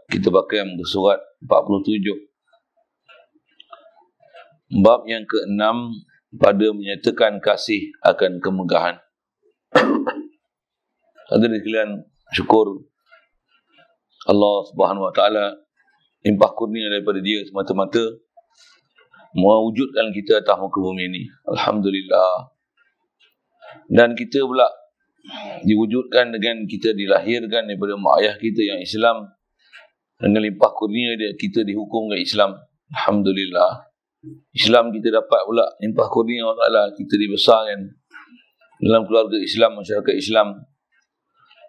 kita pakai muka surat 47. Bab yang ke-6 pada menyatakan kasih akan kemegahan. Hadirin sekalian, syukur Allah Subhanahu wa taala limpah kurnia daripada Dia semata-mata mewujudkan kita atas muka bumi ini. Alhamdulillah. Dan kita pula diwujudkan dengan kita dilahirkan daripada mak ayah kita yang Islam. Dengan limpah kurnia dia, kita dihukum dengan Islam. Alhamdulillah. Islam kita dapat pula limpah kurnia Allah Ta'ala. Kita dibesarkan dalam keluarga Islam, masyarakat Islam.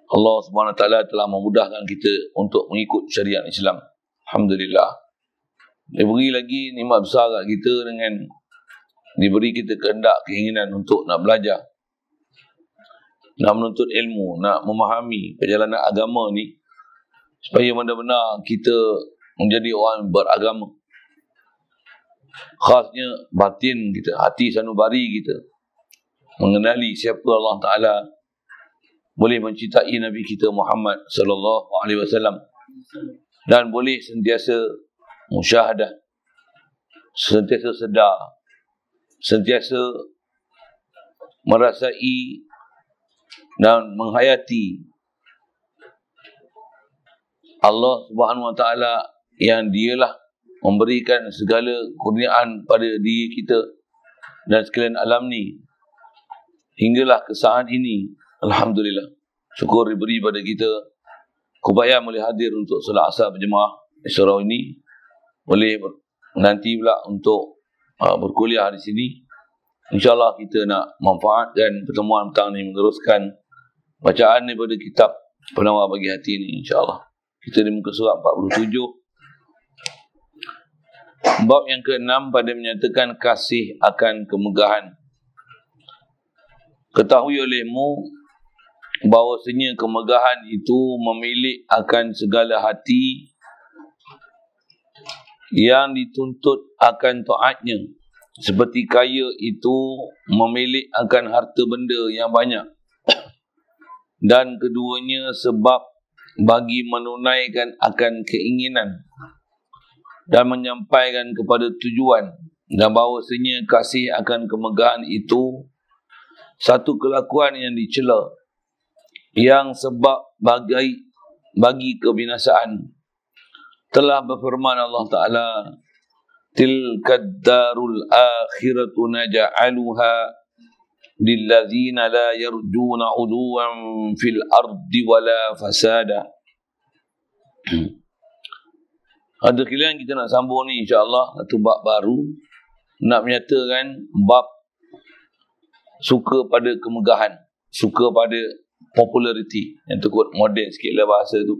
Allah Subhanahu wa taala telah memudahkan kita untuk mengikut syariat Islam. Alhamdulillah. Dia beri lagi nikmat besar kat kita dengan diberi kita kehendak, keinginan untuk nak belajar, nak menuntut ilmu, nak memahami perjalanan agama ni supaya benar-benar kita menjadi orang beragama. Khasnya batin kita, hati sanubari kita mengenali siapa Allah Ta'ala, boleh mencintai Nabi kita Muhammad sallallahu alaihi wasallam, dan boleh sentiasa musyahadah, sentiasa sedar, sentiasa merasai dan menghayati Allah Subhanahu wa taala yang Dialah memberikan segala kurniaan pada diri kita dan sekalian alam ni hinggalah ke saat ini. Alhamdulillah, syukur diberi pada kita keupayaan boleh hadir untuk solat asar berjemaah di surau ini, boleh nanti pula untuk berkuliah di sini. InsyaAllah kita nak manfaatkan pertemuan petang ini, meneruskan bacaan daripada kitab Penawar Bagi Hati ini, insyaAllah. Kita di muka surat 47. Bab yang ke-6 pada menyatakan kasih akan kemegahan. Ketahui olehmu bahawasanya kemegahan itu memilik akan segala hati yang dituntut akan taatnya, seperti kaya itu memilik akan harta benda yang banyak. Dan keduanya sebab bagi menunaikan akan keinginan dan menyampaikan kepada tujuan, dan bahawasanya kasih akan kemegahan itu satu kelakuan yang dicela, yang sebab bagi kebinasaan. Telah berfirman Allah Ta'ala, tilkad darul akhiratu naja'aluha lillazina la yarjuna uduwan fil ardi wala fasada. Ada kalian kita nak sambung ni insyaAllah satu bab baru, nak menyatakan bab suka pada kemegahan, suka pada populariti, yang tukut modern sikit lah bahasa tu.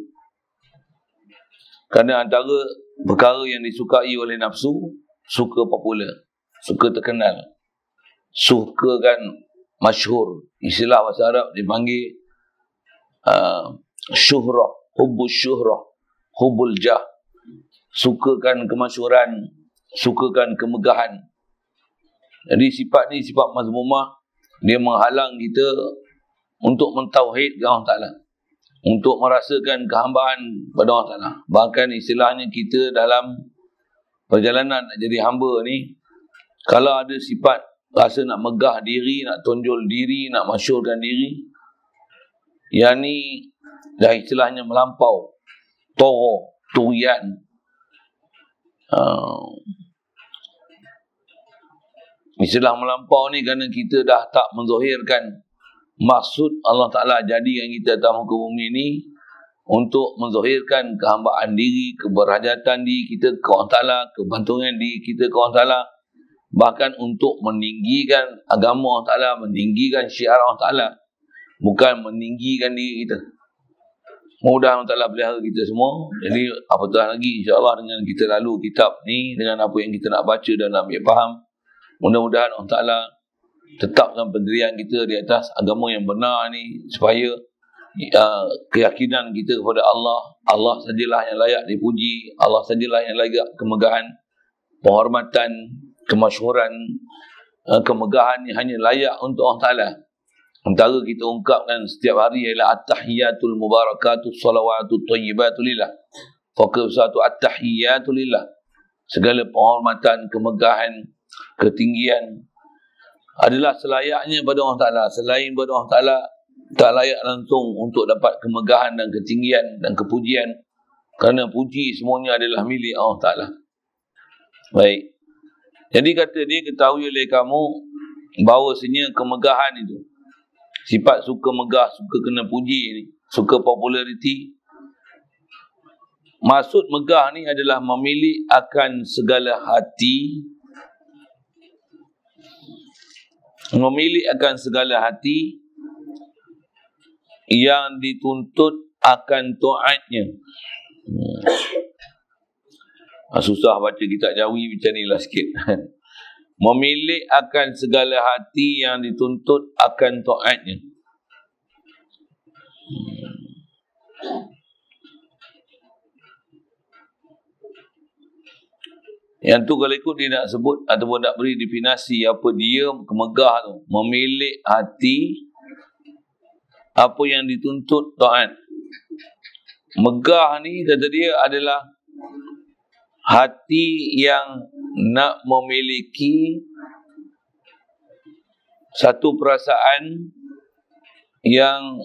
Kerana antara perkara yang disukai oleh nafsu, suka popular, suka terkenal, suka kan masyhur. Istilah bahasa Arab dipanggil syuhrah, hubbul syuhrah, hubbul jah. Sukakan kemasyhuran, sukakan kemegahan. Jadi sifat ni sifat mazmumah, dia menghalang kita untuk mentauhidkan Allah Ta'ala, untuk merasakan kehambaan pada Allah Ta'ala. Bahkan istilahnya kita dalam perjalanan nak jadi hamba ni, kalau ada sifat rasa nak megah diri, nak tonjol diri, nak masyhurkan diri, yang ni dah istilahnya melampau, toro, turian. Istilah melampau ni kerana kita dah tak menzahirkan maksud Allah Ta'ala jadikan kita atas muka bumi ni untuk menzahirkan kehambaan diri, keberhajatan diri kita ke Allah Ta'ala, kebantungan diri kita ke Allah Ta'ala, bahkan untuk meninggikan agama Allah Ta'ala, meninggikan syiar Allah Ta'ala, bukan meninggikan diri kita. Mudah Allah Ta'ala pelihara kita semua. Jadi apatah lagi insyaAllah dengan kita lalu kitab ni, dengan apa yang kita nak baca dan nak ambil faham, mudah-mudahan Allah Ta'ala tetapkan pendirian kita di atas agama yang benar ni, supaya keyakinan kita kepada Allah sajalah yang layak dipuji, Allah sajalah yang layak kemegahan, penghormatan, kemasyhuran, kemegahan ni hanya layak untuk Allah Ta'ala. Antara kita ungkapkan setiap hari ialah at-tahiyatul mubarakatuh salawatut thayyibatu lillah. Fokus satu at-tahiyyatu lillah. Segala penghormatan, kemegahan, ketinggian adalah selayaknya pada Allah Ta'ala. Selain pada Allah Ta'ala, tak layak langsung untuk dapat kemegahan dan ketinggian dan kepujian. Kerana puji semuanya adalah milik Allah Ta'ala. Baik. Jadi kata dia, ketahui oleh kamu bahawasanya kemegahan itu, sifat suka megah, suka kena puji ni, suka populariti. Maksud megah ni adalah memilih akan segala hati, memilih akan segala hati yang dituntut akan taatnya. Susah baca kitab Jawi macam ni lah sikit. Memilih akan segala hati yang dituntut akan taatnya. Yang tu kalau ikut dia nak sebut ataupun nak beri definisi apa dia kemegah tu. Memilih hati apa yang dituntut taat. Megah ni kata dia adalah hati yang nak memiliki satu perasaan yang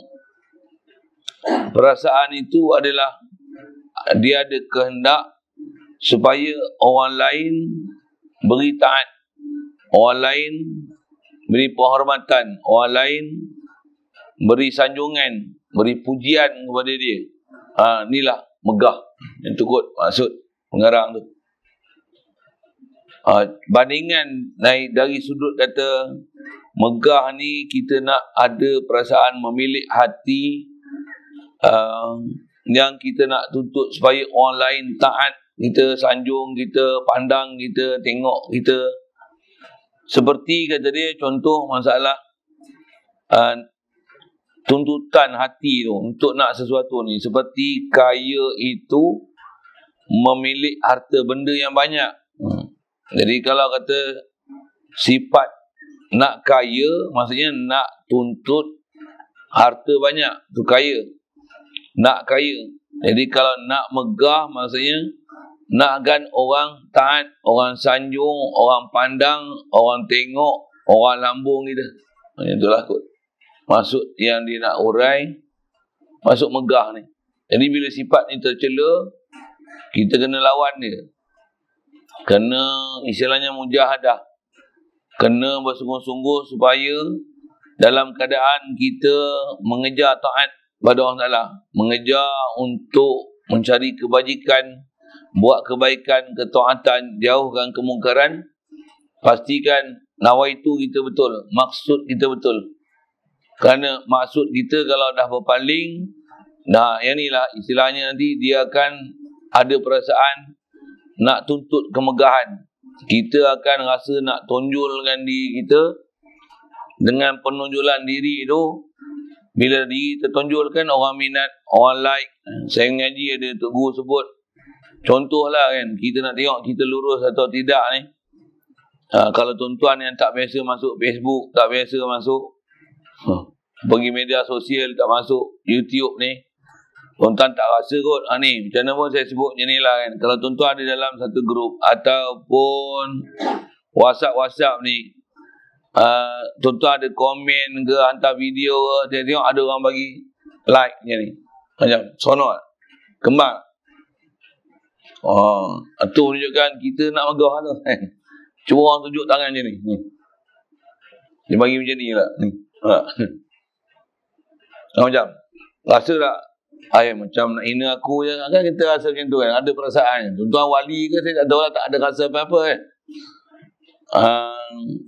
perasaan itu adalah dia ada kehendak supaya orang lain beri taat, orang lain beri penghormatan, orang lain beri sanjungan, beri pujian kepada dia. Inilah megah. Yang tu kot maksud pengarang tu. Bandingan naik dari sudut kata megah ni, kita nak ada perasaan memilih hati yang kita nak tuntut supaya orang lain taat, kita sanjung, kita pandang, kita tengok kita. Seperti kata dia, contoh masalah tuntutan hati tu untuk nak sesuatu ni, seperti kaya itu memilih harta benda yang banyak. Jadi kalau kata sifat nak kaya, maksudnya nak tuntut harta banyak, tu kaya. Nak kaya. Jadi kalau nak megah, maksudnya nakkan orang taat, orang sanjung, orang pandang, orang tengok, orang lambung kita. Itulah kot maksud yang dia nak urai masuk megah ni. Jadi bila sifat ni tercela, kita kena lawan dia. Kena istilahnya mujahadah. Kena bersungguh-sungguh supaya dalam keadaan kita mengejar taat pada Allah Ta'ala, mengejar untuk mencari kebajikan, buat kebaikan, ketaatan, jauhkan kemungkaran. Pastikan nawaitu kita betul, maksud kita betul. Kerana maksud kita kalau dah berpaling, yang inilah istilahnya nanti dia akan ada perasaan nak tuntut kemegahan. Kita akan rasa nak tonjolkan diri kita. Dengan penonjolan diri itu, bila diri tertonjolkan, orang minat, orang like. Saya mengaji ada Tok Guru sebut, contohlah kan, kita nak tengok kita lurus atau tidak ni. Kalau tuan-tuan yang tak biasa masuk Facebook, tak biasa masuk pergi media sosial, tak masuk YouTube ni, tuan-tuan tak rasa kot. Ni macam mana pun saya sebut macam ni lah kan. Kalau tuan-tuan ada dalam satu grup ataupun WhatsApp ni, tuan-tuan ada komen ke, hantar video ke, saya tengok ada orang bagi like macam ni, macam sonok, kembang. Itu menunjukkan kita nak megah tu. Cuba orang tunjuk tangan macam ni. Dia bagi macam ni lah. Macam rasa tak macam nak hina aku je kan, kita rasa macam tu kan, ada perasaan. Tuan-tuan wali ke, saya tak tahu lah, tak ada rasa apa-apa kan.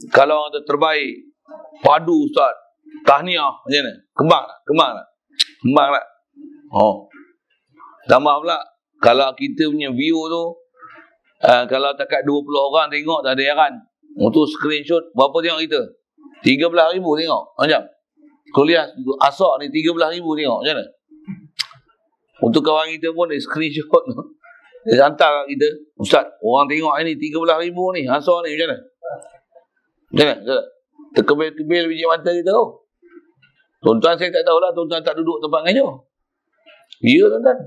Kalau orang terbaik, padu ustaz, tahniah macam mana? Kembang tak? Tambah pula, kalau kita punya view tu, kalau takat 20 orang tengok, tak ada heran. Untuk screenshot, berapa tengok kita? 13,000 tengok. Macam kuliah asok ni 13,000 tengok. Macam mana? Untuk kawan kita pun dia screenshot tu, dia hantar kat kita, ustaz, orang tengok ni 13,000 ni, asok ni macam mana? Macam mana? Terkebil-kebil biji mata kita tu. Tuan-tuan saya tak tahulah, tuan-tuan tak duduk tempat ngajar. Ya tuan-tuan.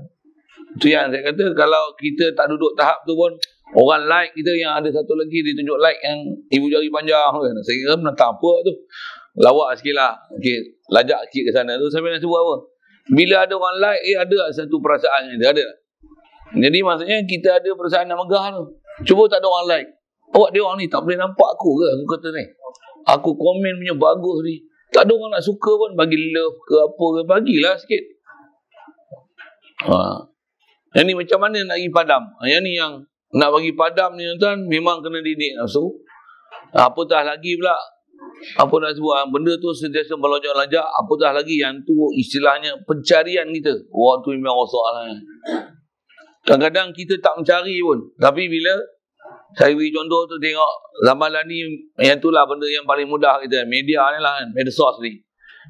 Itu yang saya kata, kalau kita tak duduk tahap tu pun, orang like kita, yang ada satu lagi dia tunjuk like yang ibu jari panjang kan. Saya kira menentang apa tu. Lawak sikit lah. Okay, lajak sikit ke sana tu. Sampai nak sebut apa? Bila ada orang like, ada satu perasaan yang dia ada. Jadi maksudnya kita ada perasaan nak megah tu. Cuba tak ada orang like. Awak dia orang ni tak boleh nampak aku ke? Aku kata ni. Aku komen punya bagus ni. Tak ada orang nak suka pun. Bagi love ke apa ke. Bagilah sikit. Yang ni macam mana nak pergi padam? Yang ni yang nak bagi padam ni tuan, memang kena didik nafsu. Apatah lagi pula, apa nak sebut, benda tu sentiasa melonjak-lonjak. Apatah lagi yang tu istilahnya pencarian kita. Waktu memang rosak lah. Kadang-kadang kita tak mencari pun. Tapi bila saya beri contoh tu, tengok zaman lah ni, yang tu lah benda yang paling mudah kita. Media ni lah kan, medsos ni.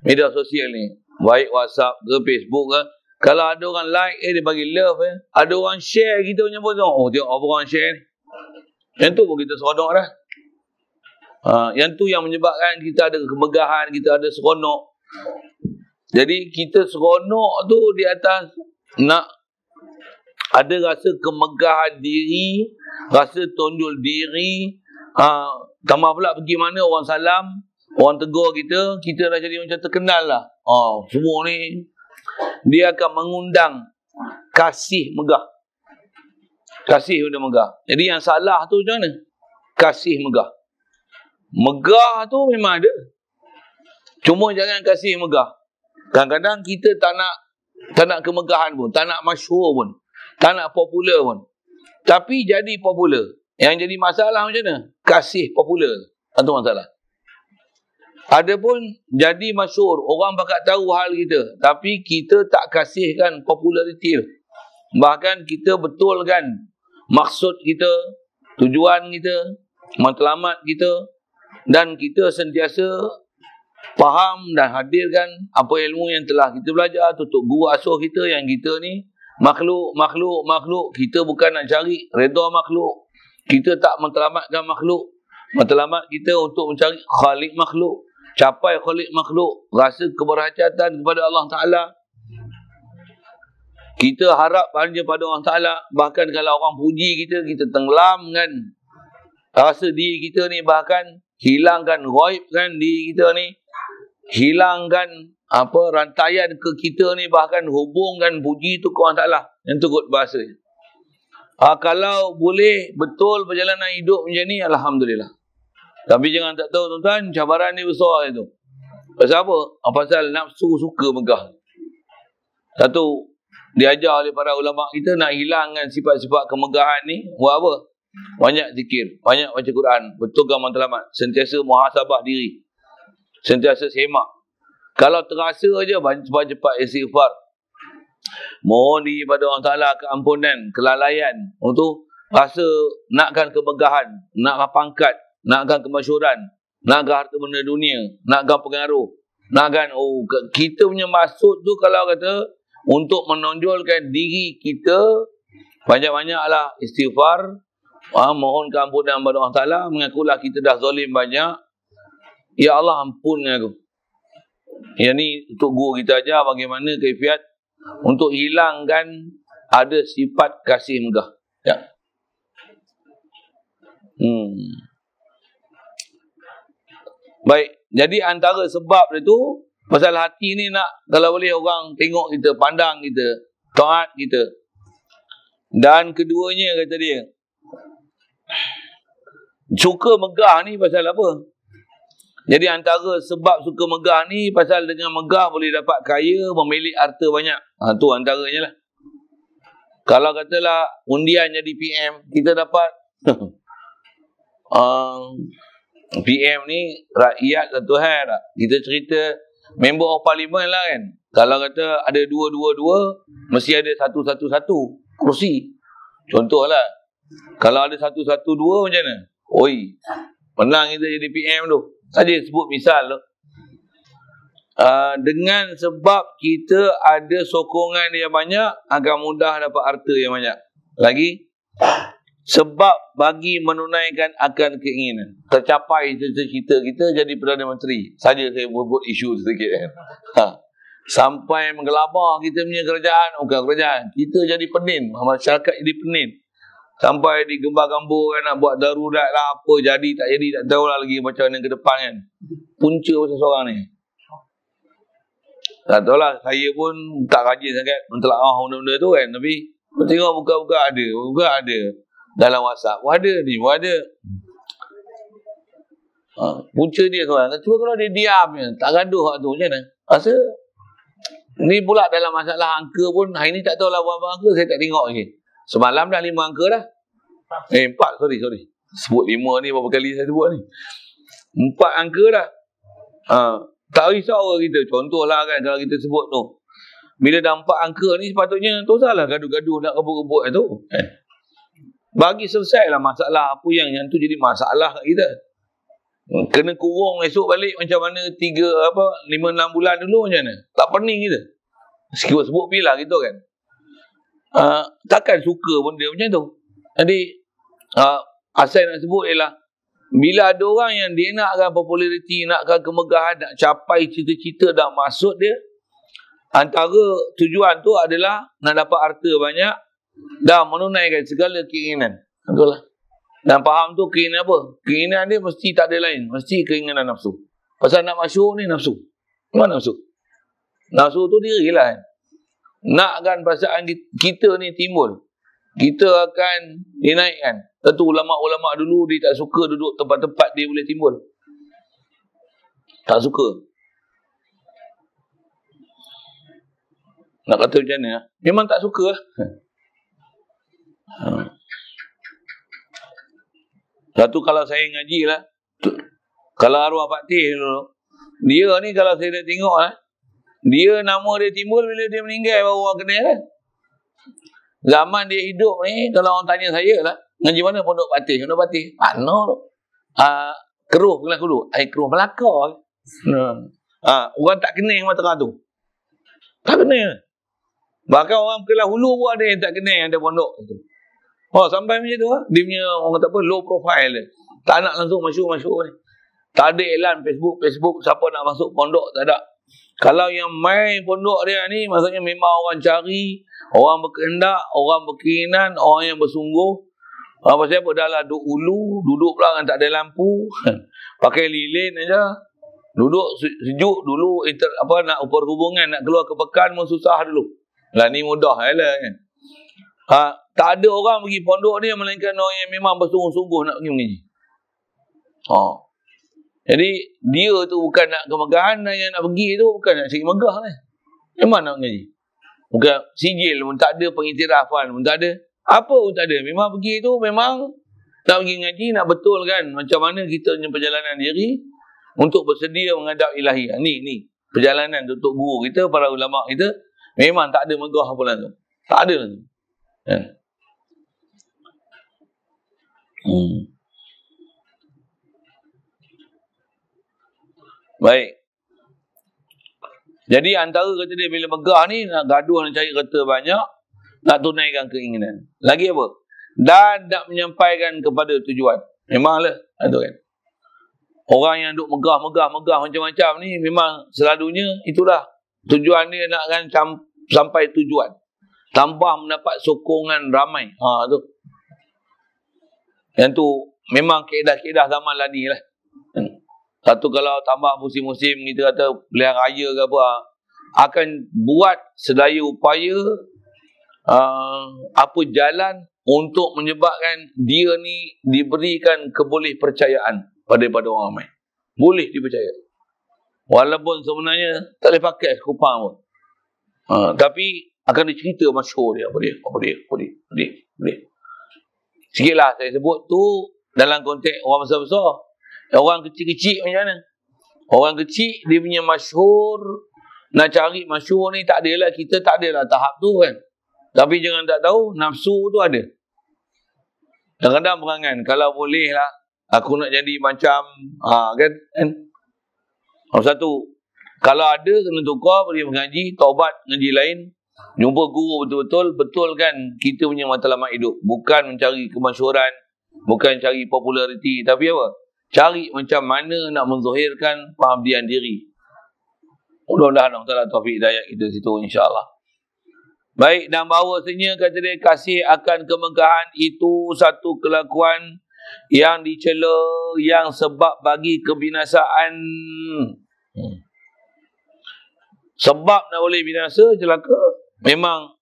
Media sosial ni. Baik WhatsApp ke, Facebook ke. Kalau ada orang like, dia bagi love ada orang share kita punya pun. Oh, tengok apa orang share ni. Yang tu pun kita seronok dah. Yang tu yang menyebabkan kita ada kemegahan, kita ada seronok. Jadi kita seronok tu di atas nak ada rasa kemegahan diri, rasa tonjol diri. Tambah pula pergi mana orang salam, orang tegur kita, kita dah jadi macam terkenal lah. Semua ni dia akan mengundang kasih megah. Kasih benda megah. Jadi yang salah tu macam mana? Kasih megah. Megah tu memang ada. Cuma jangan kasih megah. Kadang-kadang kita tak nak kemegahan pun, tak nak masyhur pun, tak nak popular pun. Tapi jadi popular. Yang jadi masalah macam mana? Kasih popular. Itu masalah. Adapun jadi masyhur, orang bakal tahu hal kita, tapi kita tak kasihkan populariti. Bahkan kita betulkan maksud kita, tujuan kita, matlamat kita, dan kita sentiasa faham dan hadirkan apa ilmu yang telah kita belajar, tutup guru asuh kita yang kita ni makhluk. Kita bukan nak cari redha makhluk. Kita tak matlamatkan makhluk. Matlamat kita untuk mencari khalik makhluk. Capai khalik makhluk, rasa keberhajatan kepada Allah Ta'ala. Kita harap hanya pada Allah Ta'ala. Bahkan kalau orang puji kita, kita tenggelamkan rasa diri kita ni. Bahkan hilangkan ghaibkan diri kita ni. Hilangkan rantaian ke kita ni. Bahkan hubungkan puji tu ke Allah Ta'ala. Yang tu kot bahasa. Kalau boleh betul perjalanan hidup macam ni, Alhamdulillah. Tapi jangan tak tahu tuan-tuan, cabaran ni besar itu. Pasal apa? Pasal nafsu suka megah. Satu, diajar oleh para ulama kita nak hilangkan sifat-sifat kemegahan ni. Buat apa? Banyak zikir, banyak baca Quran, betulkan matlamat, sentiasa muhasabah diri, sentiasa semak. Kalau terasa aja, cepat-cepat istighfar. Mohon diri pada Allah Ta'ala keampunan, kelalaian. Untuk rasa nakkan kemegahan, nakkan pangkat, nakkan kemasyhuran, nakkan harta benda dunia, nakkan pengaruh, nakkan kita punya maksud tu kalau kata untuk menonjolkan diri kita, banyak-banyaklah istighfar, mohon keampunan kepada Allah Ta'ala, mengakulah kita dah zalim banyak, ya Allah ampunkan aku. Yang ni untuk guru kita ajar bagaimana kaifiat untuk hilangkan ada sifat kasih megah. Ya. Baik, jadi antara sebab itu pasal hati ni nak, kalau boleh orang tengok kita, pandang kita, taat kita. Dan keduanya kata dia, suka megah ni pasal apa? Jadi antara sebab suka megah ni pasal dengan megah boleh dapat kaya, memiliki harta banyak. Tu antaranya lah. Kalau katalah undian jadi PM, kita dapat PM ni rakyat satu hal tak? Kita cerita member of parliament lah kan. Kalau kata ada dua, mesti ada satu kursi. Contohlah, kalau ada 112 macam mana? Oi, menang kita jadi PM tu. Saja sebut misal tu. Dengan sebab kita ada sokongan yang banyak, akan mudah dapat harta yang banyak. Lagi, sebab bagi menunaikan akan keinginan, tercapai cita-cita kita jadi Perdana Menteri. Saja saya buat isu sedikit kan. Sampai menggelabah kita punya kerajaan. Bukan kerajaan. Kita jadi penin. Masyarakat jadi penin. Sampai digembar-gemburkan nak buat darurat lah. Apa jadi tak jadi. Tak tahulah lagi macam mana ke depan kan. Punca macam seorang ni. Tak tahulah. Saya pun tak rajin sangat mentelaah benda-benda tu kan. Tapi tengok buka-buka ada. Buka ada. Dalam WhatsApp. Ada ni. Ada. Punca dia seorang. Cuma kalau dia diam je. Tak gaduh tu. Macam mana? Rasa ni pula dalam masalah angka pun hari ni tak tahu lah berapa angka, saya tak tengok lagi. Semalam dah 5 angka dah. 4, sorry. Sebut 5 ni berapa kali saya sebut ni. 4 angka dah. Tak risau kita. Contohlah kan kalau kita sebut tu. Bila dah 4 angka ni sepatutnya tu salah gaduh-gaduh nak rebut-rebut tu. Bagi selesailah masalah apa yang tu jadi masalah kat kita. Kena kurung esok balik macam mana 5-6 bulan dulu macam mana. Tak pening kita. Sebut bila gitu kan. Takkan suka benda macam tu. Jadi asal nak sebut ialah bila ada orang yang dia nakkan populariti, nakkan kemegahan, nak capai cita-cita dan maksud dia, antara tujuan tu adalah nak dapat harta banyak dan menunaikan segala keinginan. Betul lah. Dan faham tu keinginan apa? Keinginan dia mesti tak ada lain. Mesti keinginan nafsu. Pasal nak masyhur ni nafsu. Mana nafsu? Nafsu tu diri lah kan. Nakkan perasaan kita ni timbul. Kita akan dinaikkan. Tentu ulama'-ulama' dulu dia tak suka duduk tempat-tempat dia boleh timbul. Tak suka. Nak kata macam mana? Memang tak suka lah. Satu kalau saya ngaji lah. Kalau arwah Pak Tih dulu. Dia ni kalau saya dah tengok lah. Dia nama dia timbul bila dia meninggal baru orang kenal kan. Zaman dia hidup ni. Kalau orang tanya saya lah. Ngaji mana Pondok Pak Tih? Pondok Pak Tih? Mana tu? Keruh. Kelang Keruh. Air Keruh Melaka. Orang tak kenal Mata Terang tu. Tak kenal. Bahkan orang Kelang Hulu pun ada yang tak kenal yang ada pondok tu. Sampai macam tu lah. Dia punya orang kata apa, low profile dia. Tak nak langsung masyhur-masyhur ni. Tak ada iklan Facebook, siapa nak masuk pondok, tak ada. Kalau yang main pondok dia ni, maksudnya memang orang cari, orang berkehendak, orang berkeinginan, orang yang bersungguh. Pasal apa? Dah lah duduk ulu, duduk pula kan tak ada lampu. Pakai lilin aja. Duduk sejuk dulu, nak ukur hubungan, nak keluar ke pekan pun susah dulu. Lah ni mudah lah kan. Tak ada orang pergi pondok dia melainkan orang yang memang bersungguh-sungguh nak pergi mengaji. Jadi dia tu bukan nak kemegahan, yang nak pergi tu bukan nak cari megah ni. Memang nak mengaji. Bukan sijil pun tak ada, pengiktirafan pun tak ada. Apa pun tak ada. Memang pergi tu memang nak pergi mengaji, nak betulkan macam mana kita punya perjalanan diri untuk bersedia menghadap ilahi. Ni perjalanan untuk guru kita, para ulama kita, memang tak ada megah apa lah tu. Tak ada tu. Kan? Baik. Jadi antara kata dia bila megah ni nak gaduh nak cari harta banyak, nak tunaikan keinginan. Lagi apa? Dan nak menyampaikan kepada tujuan. Memanglah itu kan. Orang yang duk megah macam-macam ni memang selalunya itulah tujuan dia nakkan sampai tujuan. Tambah mendapat sokongan ramai. Tu. Yang tu memang keedah-keedah zaman lah ni lah. Satu kalau tambah musim-musim kita kata pilihan raya ke apa, akan buat sedaya upaya apa jalan untuk menyebabkan dia ni diberikan kebolehpercayaan pada orang ramai. Boleh dipercaya. Walaupun sebenarnya tak boleh pakai kupang pun. Tapi akan dicerita masyhur dia. Apa dia. Sikitlah saya sebut tu dalam konteks orang besar-besar. Orang kecil-kecil macam mana? Orang kecil dia punya masyhur, nak cari masyhur ni tak adalah, kita tak adalah tahap tu kan. Tapi jangan tak tahu, nafsu tu ada. Kadang-kadang berangan, kalau boleh lah, aku nak jadi macam, kan? Satu, kalau ada kena tukar, pergi mengaji, taubat ngaji lain, jumpa guru betul-betul, betulkan kita punya matlamat hidup. Bukan mencari kemasyhuran, bukan cari populariti, tapi apa? Cari macam mana nak menzahirkan pengabdian diri. Mudah-mudahan Allah Ta'ala taufik hidayah kita situ insya-Allah. Baik, dan bahawasanya kata dia, kasih akan kemegahan itu satu kelakuan yang dicela, yang sebab bagi kebinasaan. Sebab nak boleh binasa, celaka, memang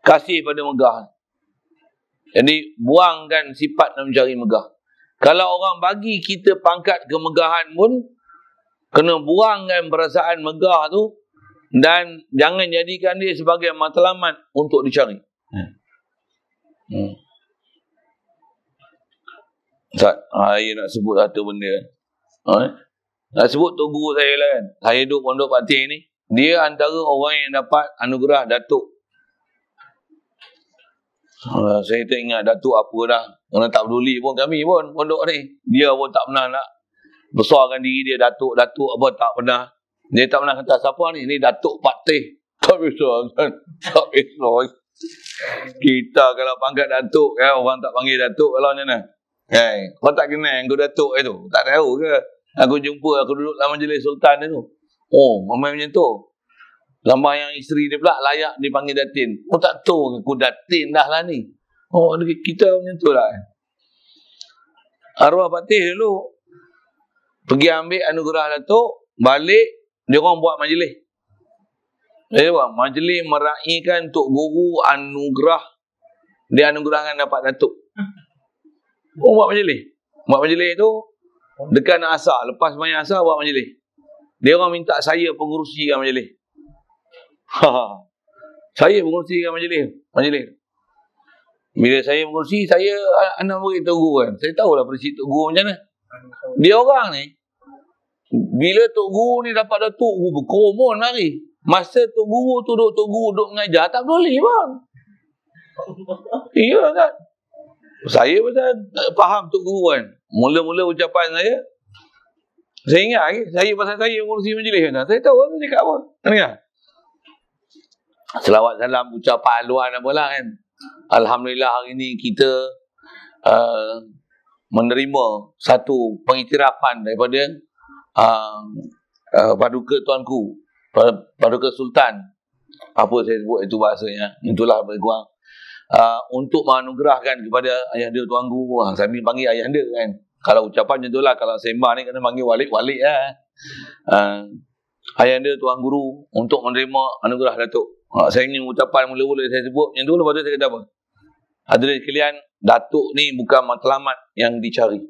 kasih pada megah. Jadi buangkan sifat nak mencari megah. Kalau orang bagi kita pangkat kemegahan pun, kena buangkan perasaan megah tu, dan jangan jadikan dia sebagai matlamat untuk dicari. Ustaz, saya nak sebut satu benda. Nak sebut tu guru saya lah kan. Saya duduk pondok Patih ni, dia antara orang yang dapat anugerah Datuk. Saya tak ingat Datuk apa dah. Orang tak peduli pun kami pun pondok ni. Dia pun tak pernah nak besarkan diri dia Datuk apa, tak pernah. Dia tak pernah kata siapa ni Datuk Patih. Tak bisa kan. Tak bisa. Kita kalau pangkat Datuk kan, orang tak panggil Datuk kalau macam mana? Kau tak kenal yang kau Datuk itu? Tak tahu ke? Aku jumpa, aku duduk dalam majlis Sultan tu. Oh, memang macam tu. Lama yang isteri dia pula layak dipanggil Datin. Oh, tak tahu aku Datin dah lah ni. Oh, kita macam tu lah. Arwah Patih dulu pergi ambil anugerah Datuk, balik dia orang buat majlis. Majlis meraihkan Tok Guru anugerah. Dia anugerahkan dapat Datuk. Oh, buat majlis. Buat majlis tu dekat nak asar, lepas sembahyang asar buat majlis. Dia orang minta saya pengurusikan majlis. Saya pengurusikan majlis. Bila saya mengurusi, saya anak murid Tok Guru kan. Saya tahulah prinsip Tok Guru macam mana. Dia orang ni, bila Tok Guru ni dapat Datuk Guru, berkerumun lari. Masa Tok Guru tu Tok Guru duduk mengajar, tak boleh bang. Iya kan. Saya pasal faham Tok Guru kan. Mula-mula ucapan saya ingat lagi. Saya pasal saya mengurusi majlis kan. Saya tahu saya cakap apa. Dengar. Selawat salam ucapan luar apa lah kan. Alhamdulillah hari ni kita menerima satu pengiktirafan daripada Paduka Tuanku, Paduka Sultan, apa saya sebut itu bahasanya, itulah lebih kurang, untuk menganugerahkan kepada ayahanda Tuan Guru. Saya panggil ayahanda kan. Kalau ucapan macam itulah, kalau sembah ni kena panggil walik-walik lah. Ayahanda Tuan Guru untuk menerima anugerah Datuk. Saya ingin ucapan mula-mula saya sebut macam tu, lepas tu saya kata apa? Hadirin sekalian, Datuk ni bukan matlamat yang dicari.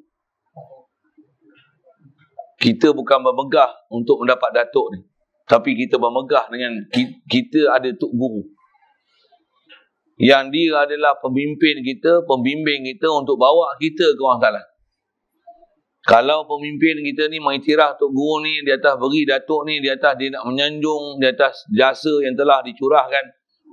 Kita bukan bermegah untuk mendapat Datuk ni, tapi kita bermegah dengan kita ada Tok Guru, yang dia adalah pemimpin kita, pembimbing kita untuk bawa kita ke Allah Ta'ala. Kalau pemimpin kita ni mengiktiraf Tok Guru ni, di atas beri Datuk ni, di atas dia nak menyanjung, di atas jasa yang telah dicurahkan,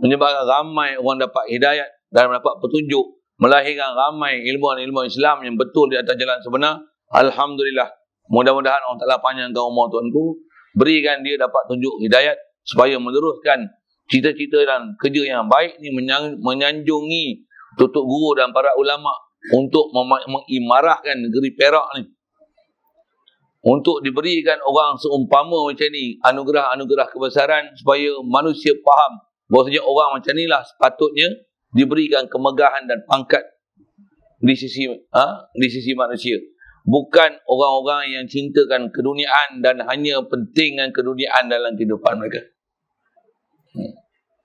menyebabkan ramai orang dapat hidayat dan mendapat petunjuk, melahirkan ramai ilmu-ilmu Islam yang betul di atas jalan sebenar. Alhamdulillah. Mudah-mudahan Allah Ta'ala panjangkan umur tuanku, berikan dia dapat tunjuk hidayat supaya meneruskan cita-cita dan kerja yang baik ni, menyanjungi Tok Guru dan para ulama untuk mengimarahkan negeri Perak ni, untuk diberikan orang seumpama macam ni anugerah-anugerah kebesaran, supaya manusia faham bahawasanya orang macam ni lah sepatutnya diberikan kemegahan dan pangkat di sisi manusia. Bukan orang-orang yang cintakan keduniaan dan hanya pentingkan keduniaan dalam kehidupan mereka.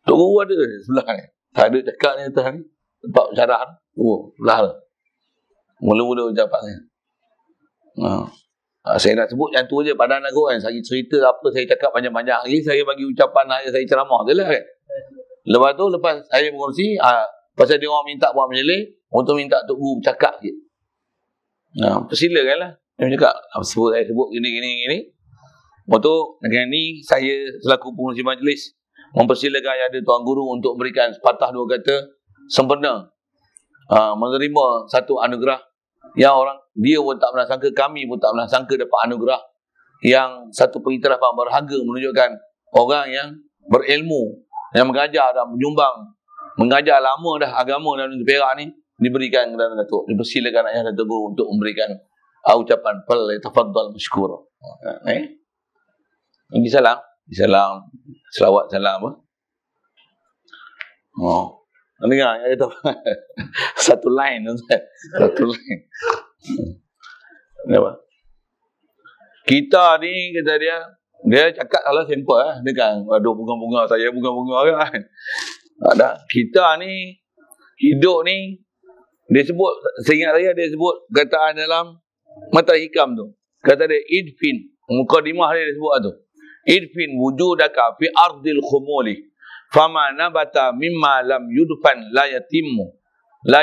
Tok Guru ada sebelah ni. Tak ada cakap ni atas ni. Tempat syarah ni. Belah. Mula-mula ucapan ni. Saya nak sebut yang tu je pada anak aku kan. Saya cerita apa saya cakap panjang-panjang lagi. Saya bagi ucapan saya ceramah je lah kan. Lepas tu, lepas saya mengurusi, pasal dia orang minta buat majlis, untuk minta Tok Guru bercakap je. Persilakan lah. Dia cakap, saya sebut gini. Lepas tu, dengan ni, saya selaku pengurusi majlis, mempersilakan ayahanda Tuan Guru untuk memberikan sepatah dua kata sempurna, menerima satu anugerah yang orang dia pun tak pernah sangka, kami pun tak pernah sangka dapat anugerah yang satu pengiktirafan berharga, menunjukkan orang yang berilmu, yang mengajar dan menyumbang, mengajar lama dah agama dalam negeri Perak ni, diberikan kepada Datuk. Dipersilakan ayah Datuk Guru untuk memberikan ucapan fal tafaddal mashkur. Bagi salam. Salam. Selawat salam apa? Dengar kata satu line. Satu line. Apa? Kita ni kata dia cakap kalau simple dia kan ada bunga-bunga saya bunga-bunga kan. Ada kita ni hidup ni dia sebut seingat saya dia sebut kataan dalam Mata Hikam tu. Kata dia idfin mukadimah dia sebut tu. Idfin wujudaka fi ardil khumuli fama nabata mimma lam yudfan la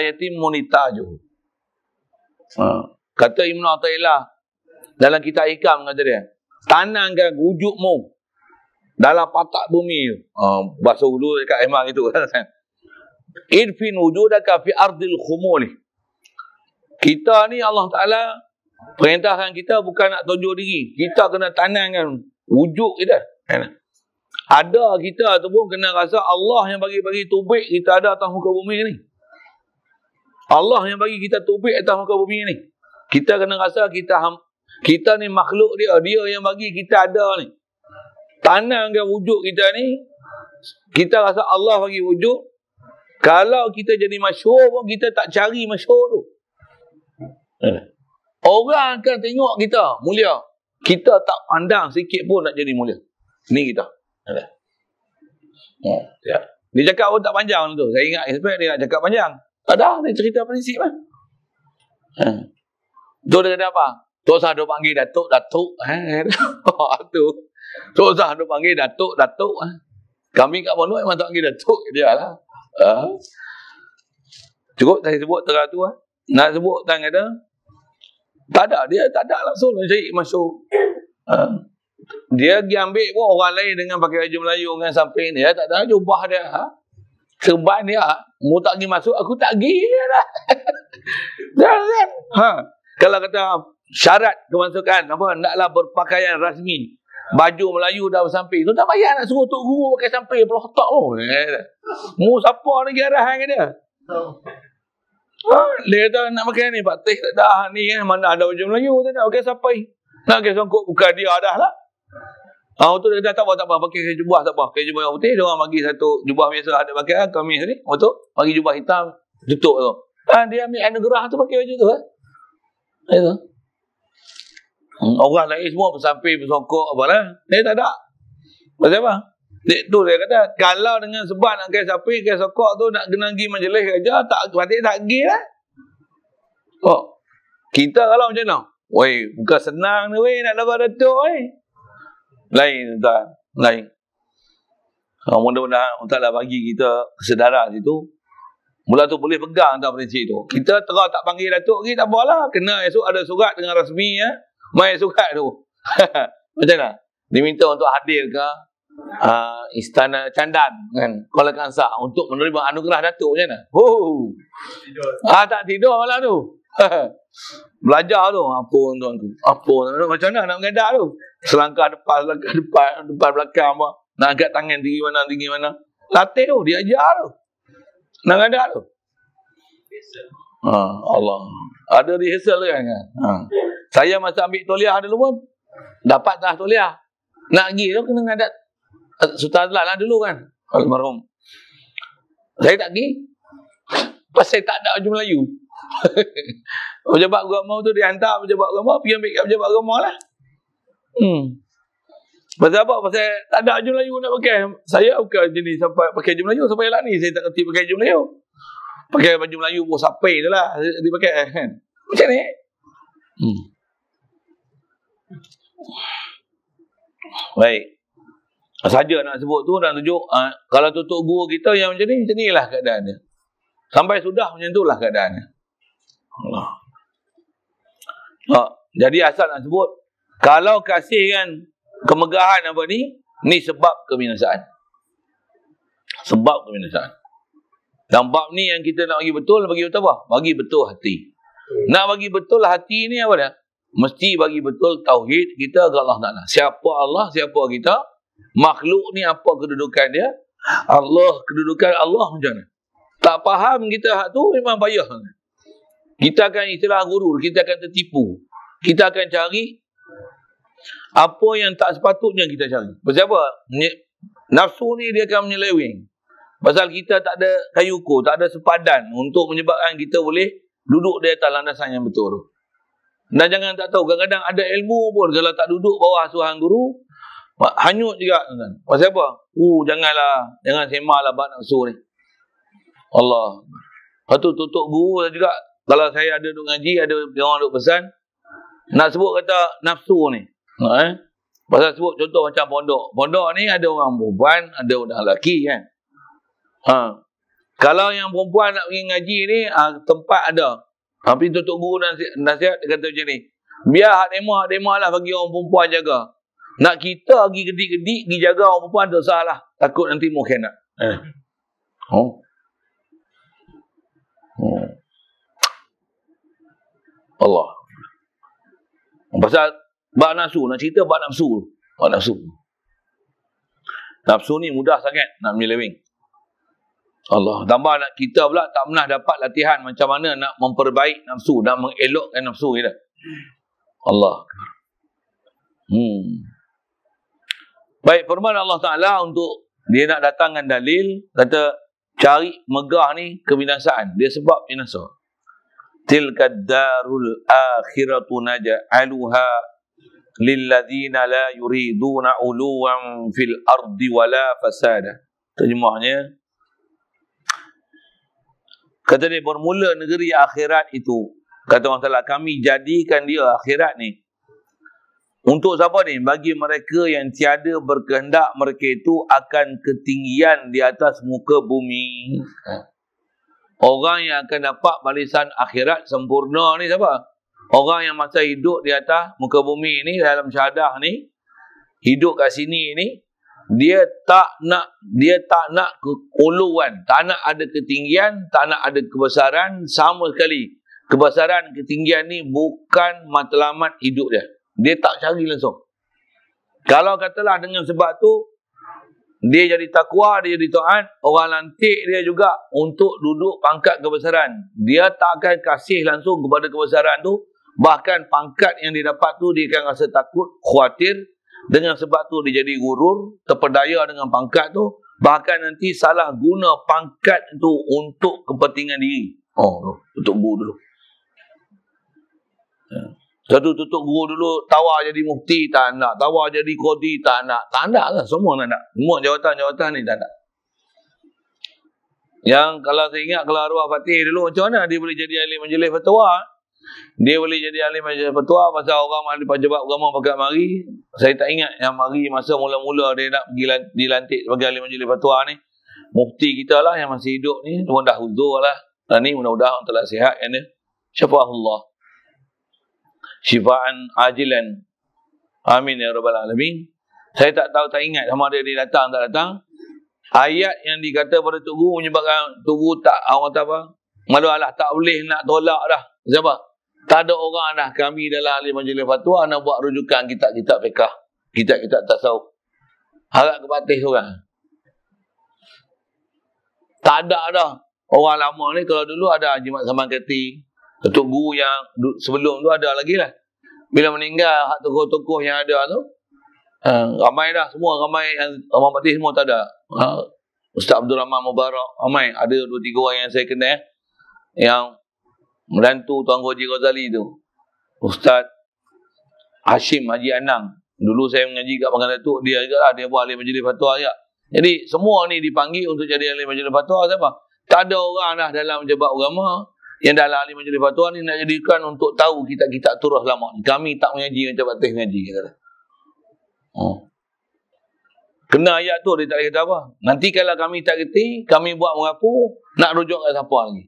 yatimmu nitajuhu. Kata Ibn Athaillah dalam kitab Hikam kata dia, tanamkan wujudmu dalam patak bumi. Bahasa Ulu dekat emang itu. Idfin wujudaka fi ardil khumuli. Kita ni Allah Ta'ala perintahkan kita bukan nak tunjuk diri. Kita kena tanamkan wujud kita. Ada kita tu pun kena rasa Allah yang bagi tubik kita ada atas muka bumi ni. Allah yang bagi kita tubik atas muka bumi ni. Kita kena rasa kita ni makhluk dia yang bagi kita ada ni. Tanamkan wujud kita ni, kita rasa Allah bagi wujud. Kalau kita jadi masyhur pun kita tak cari masyhur tu. Orang akan tengok kita mulia. Kita tak pandang sikit pun nak jadi mulia. Ni kita. Dia cakap pun tak panjang tu. Saya ingat sebab dia nak cakap panjang. Tak ada, dia cerita prinsip lah. Tu dia kata apa? Tok Sah dia panggil Datuk. Tu. Tok Sah dia panggil Datuk. Kami kat Pondok memang tak panggil Datuk dia lah. Cukup saya sebut terang tu lah. Nak sebut tang kata tak ada, dia tak ada langsung cari masuk. Dia pergi ambil pun orang lain dengan pakai baju Melayu dengan samping dia, tak ada jubah dia. Serban dia, mu tak pergi masuk, aku tak pergi lah. Kalau kata syarat kemasukan apa, naklah berpakaian rasmi, baju Melayu dah bersamping, tu tak payah nak suruh Tok Guru pakai samping pula otak pun. Mu siapa ni arahan ke dia? Dia kata nak pakai ni Pak Teh tak dah ni kan, mana ada baju Melayu tak nak pakai sampai. Nak pakai songkok bukan dia dah lah. Tu dia kata tak apa pakai jubah tak apa. Pakai jubah yang putih, dia orang bagi satu jubah biasa ada pakai kami ni. Betul? Bagi jubah hitam tutup tu. Dia ambil anugerah tu pakai baju tu itu. Orang lain semua bersamping bersongkok apalah. Dia tak ada. Pasal apa? Tu dia kata kalau dengan sebab nak pakai samping pakai songkok tu nak kena pergi majlis kerja tak patut tak pergi lah. Kita kalau macam mana? Weh, bukan senang ni weh nak dapat Datuk weh. Lain tak? Lain. Mudah-mudahan Allah Ta'ala bagi kita kesedaran situ. Mula tu boleh pegang tak prinsip tu. Kita terus tak panggil Datuk lagi tak apalah. Kena esok ada surat dengan rasmi ya. Mai surat tu. Macam mana? Diminta untuk hadir ke Istana Candan kan, Kuala Kangsar untuk menerima anugerah Datuk macam mana? Tak tidur malam tu. Belajar tu. Apa macam mana nak mengadak tu? Selangkah depan belakang apa? Nak angkat tangan tinggi mana? Latih tu, dia ajar tu. Nak mengadak tu. Allah. Ada rehearsal kan? Saya masa ambil tauliah dulu pun dapat dah tauliah. Nak pergi tu kena mengadak Sultan Azlan lah dulu kan, almarhum. Saya tak pergi pasal tak ada baju Melayu. Pejabat agama tu dia hantar pejabat agama pergi ambil kat pejabat agama lah. Pasal apa? Pasal tak ada baju Melayu nak pakai. Saya bukan jenis sampai pakai baju Melayu sampai lah ni saya tak kerti pakai baju Melayu. Pakai baju Melayu pun sampai je lah dia pakai kan. Macam ni. Baik. Saja nak sebut tu dan tunjuk kalau tutup guru kita yang macam ni lah keadaannya. Sampai sudah macam tu lah keadaannya. Jadi asal nak sebut kalau kasih kan kemegahan apa ni sebab kebinasaan. Sebab kebinasaan. Dan bab ni yang kita nak bagi betul apa? Bagi betul hati. Nak bagi betul hati ni apa dia? Mesti bagi betul tauhid kita kepada Allah Ta'ala. Siapa Allah, siapa kita? Makhluk ni apa kedudukan dia? Allah, kedudukan Allah macam mana? Tak faham kita hak tu memang payah. Kita akan istilah gurur, kita akan tertipu. Kita akan cari Apa yang tak sepatutnya kita cari. Pasal apa? Nafsu ni dia akan menyeleweng. Pasal kita tak ada kayu ukur, tak ada sepadan untuk menyebabkan kita boleh duduk di atas landasan yang betul. Dan jangan tak tahu, kadang-kadang ada ilmu pun kalau tak duduk bawah asuhan guru, hanyut juga. Pasal apa? Jangan semalah bab nafsu ni. Allah. Lepas tu tutup guru juga. Kalau saya ada duduk ngaji, ada orang duduk pesan, nak sebut kata nafsu ni. Pasal sebut contoh macam pondok. Pondok ni ada orang perempuan, ada orang lelaki kan. Kalau yang perempuan nak pergi ngaji ni, tempat ada. Tapi tutup guru nasihat, dia kata macam ni. Biar hak demah lah bagi orang perempuan jaga. Nak kita pergi gedik-gedik, pergi jaga orang perempuan, tak salah. Takut nanti mungkin nak. Allah. Pasal bab nafsu, nak cerita bab nafsu. Nafsu ni mudah sangat nak menyeleweng. Allah. Tambah nak kita pula tak pernah dapat latihan macam mana nak memperbaik nafsu, nak mengelokkan nafsu kita. Allah. Baik, firman Allah Ta'ala untuk dia nak datangkan dalil, kata cari megah ni kebinasaan. Dia sebab binasa. Tilkad darul akhiratu naj'aluha lilladzina la yuriduna uluwan fil ardi wala fasada. Terjemahnya, kata dia, bermula negeri akhirat itu, kata Allah Ta'ala, kami jadikan dia akhirat ni untuk siapa ni? Bagi mereka yang tiada berkehendak mereka itu akan ketinggian di atas muka bumi. Orang yang akan dapat barisan akhirat sempurna ni siapa? Orang yang masa hidup di atas muka bumi ni, dalam syahadah ni, hidup kat sini ni, dia tak nak keuluan, tak nak ada ketinggian, tak nak ada kebesaran sama sekali. Kebesaran, ketinggian ni bukan matlamat hidup dia. Dia tak cari langsung. Kalau katalah dengan sebab tu dia jadi takwa, dia jadi taat, orang lantik dia juga untuk duduk pangkat kebesaran. Dia tak akan kasih langsung kepada kebesaran tu. Bahkan pangkat yang dia dapat tu, dia akan rasa takut, khawatir. Dengan sebab tu dia jadi gurur, terpedaya dengan pangkat tu. Bahkan nanti salah guna pangkat tu untuk kepentingan diri. Tutup guru dulu. Satu tutup guru dulu, tawar jadi mufti, tak nak. Tawar jadi qadi, tak nak. Tak nak lah, semua tak nak. Semua jawatan-jawatan ni tak nak. Yang kalau saya ingat, kalau arwah Fatih dulu, macam mana dia boleh jadi ahli majlis fatwa? Dia boleh jadi ahli majlis fatwa pasal orang ahli pejabat agama pakat mari. Saya tak ingat yang mari masa mula-mula dia nak pergi dilantik sebagai ahli majlis fatwa ni. Mufti kita lah yang masih hidup ni, cuma dah huzur lah. Dan ni mudah-mudahan telah sihat kan dia. Syafa'ahullah. Syifaan ajilan. Amin ya rabbal alamin. Saya tak tahu, tak ingat sama ada dia datang tak datang. Ayat yang dikata pada Tok Guru menyebabkan Tok Guru tak, orang kata apa? Malu Allah tak boleh nak tolak dah. Sebab tak ada orang dah kami dalam ahli majlis fatwa nak buat rujukan kitab-kitab fiqh, kitab-kitab tasawuf. Harap kebatis orang. Tak ada dah. Orang lama ni, kalau dulu ada Haji Mat Saman Kati, Tok Guru yang sebelum tu ada lagi lah. Bila meninggal, hak tokoh-tokoh yang ada tu, ramai dah semua, ramai yang Rahman Patih semua tak ada. Ustaz Abdul Rahman Mubarak, ramai. Ada 2-3 orang yang saya kenal, yang menantu Tuan Haji Ghazali tu. Ustaz Hashim Haji Anang. Dulu saya mengaji kat Pangkal Datuk, dia juga lah, dia buat ahli majlis fatwa juga. Jadi semua ni dipanggil untuk jadi ahli majlis fatwa. Siapa? Tak ada orang dah dalam pejabat agama yang dalam ahli majlis fatwa ni nak jadikan untuk tahu kitab-kitab turah lama ni. Kami tak mengaji macam Patih mengaji. Kena ayat tu, dia tak boleh kata apa. Nanti kalau kami tak kerti, kami buat mengaku, nak rujuk kat siapa lagi.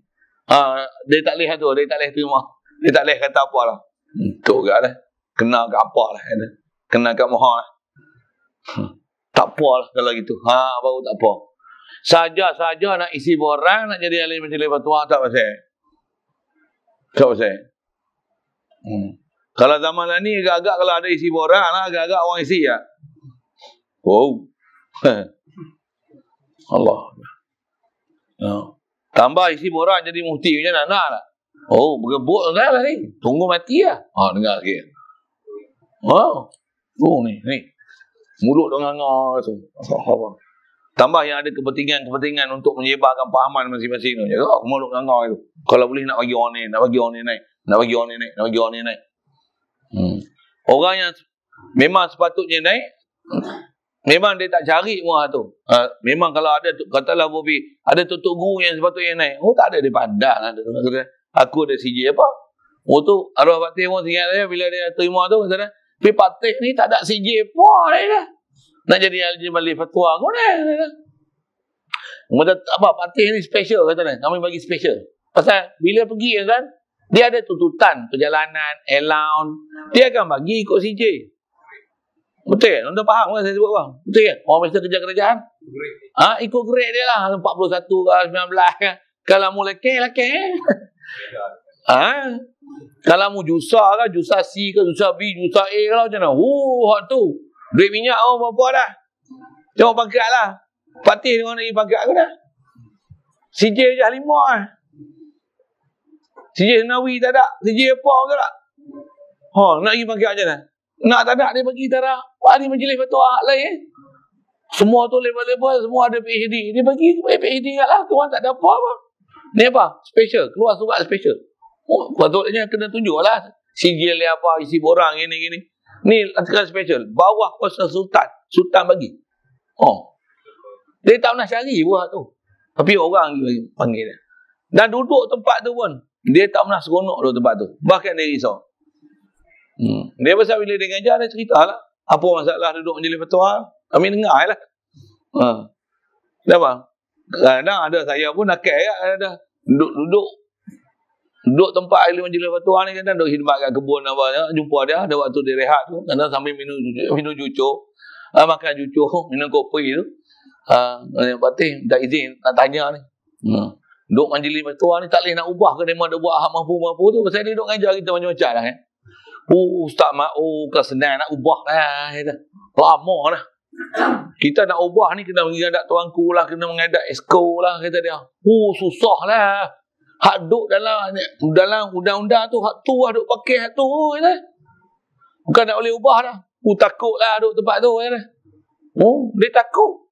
Dia tak boleh tu, dia tak boleh terima. Dia tak boleh kata apa lah. Untuk kat lah. Kena kat apa lah. Kena kat moha lah. Tak apa lah kalau gitu. Baru tak apa. Saja-saja nak isi borang, nak jadi ahli majlis fatwa, tak pasal. Tak pasal. Kalau zaman lah ni, agak-agak kalau ada isi borang lah, agak-agak orang isi ya. Wow. Allah. Tambah isi borang jadi mufti macam nak lah. Bergebuk lah ni. Tunggu mati lah. Dengar lagi. Oh ni. Mulut dok nganga tu. Tambah yang ada kepentingan untuk menyebarkan pahaman masing-masing tu. Jaga mulut nganga tu. Kalau boleh nak bagi orang ni, nak bagi orang ni naik. Nak bagi orang ni naik, nak bagi orang ni naik. Orang yang memang sepatutnya naik, memang dia tak cari orang tu. Memang kalau ada, katalah Bobi, ada tutup guru yang sepatutnya naik. Oh tak ada, dia pandang. Aku ada CJ apa? Oh tu, arwah Pak Teh pun ingat saya bila dia terima tu. Kata, tapi Pak Teh ni tak ada CJ apa dia. Nak jadi Al-Jibali Fatwa aku dah. Kata, apa Pak Teh ni special kata dia. Kami bagi special. Pasal bila pergi kan, dia ada tuntutan perjalanan, allowance. Dia akan bagi ikut CJ. Betul kan? Anda faham kan saya sebut bang? Betul kan? Orang biasa kerja kerajaan. Ikut grade dia lah. 41 ke 19 kan. Kalau mu lekeh. Kalau mu jusa ke, jusa C ke, jusa B, jusa A ke lah macam mana. Hot tu. Duit minyak berapa dah. Tengok pangkat lah. Patih dia orang nak pergi pangkat aku dah. CJ je 5 lah. CJ Senawi tak ada. CJ apa ke tak? Nak pergi pangkat macam mana? Nak tak ada dia bagi tak ada. Hari majlis fatwa lain semua tu level-level, semua ada PhD. Dia bagi PhD kat lah. Tuan tak ada apa-apa. Ni apa? Special. Keluar surat special. Patutnya kena tunjuk lah. Sijil dia apa, isi borang gini-gini. Ni artikel special. Bawah kuasa sultan. Sultan bagi. Dia tak pernah cari buat tu. Tapi orang panggil dia. Dan duduk tempat tu pun, dia tak pernah seronok duduk tempat tu. Bahkan dia risau. Dia pasal bila dia ngajar, dia cerita lah. Apa masalah duduk majlis fatwa? Kami dengar lah. Dah bang? Kadang ada saya pun nak ada duduk tempat ahli majlis fatwa ni kadang duduk khidmat kat kebun apa, jumpa dia ada waktu dia rehat tu, kadang sambil minum cucuk, makan cucuk, minum kopi tu. Patih tak izin nak tanya ni. Duduk majlis fatwa ni tak boleh nak ubah ke dia ada buat hak mampu tu, pasal dia duduk ngajar kita macam-macam lah kan. Ustaz kan senang nak ubah lah kata. Lama lah. Kita nak ubah ni kena mengadak tuanku lah, kena mengadak esko lah kata dia. Susah lah. Hak duk dalam undang-undang tu, hak tu lah duk pakai hak tu kata. Bukan nak boleh ubah dah. Takut lah duk tempat tu kata. Dia takut.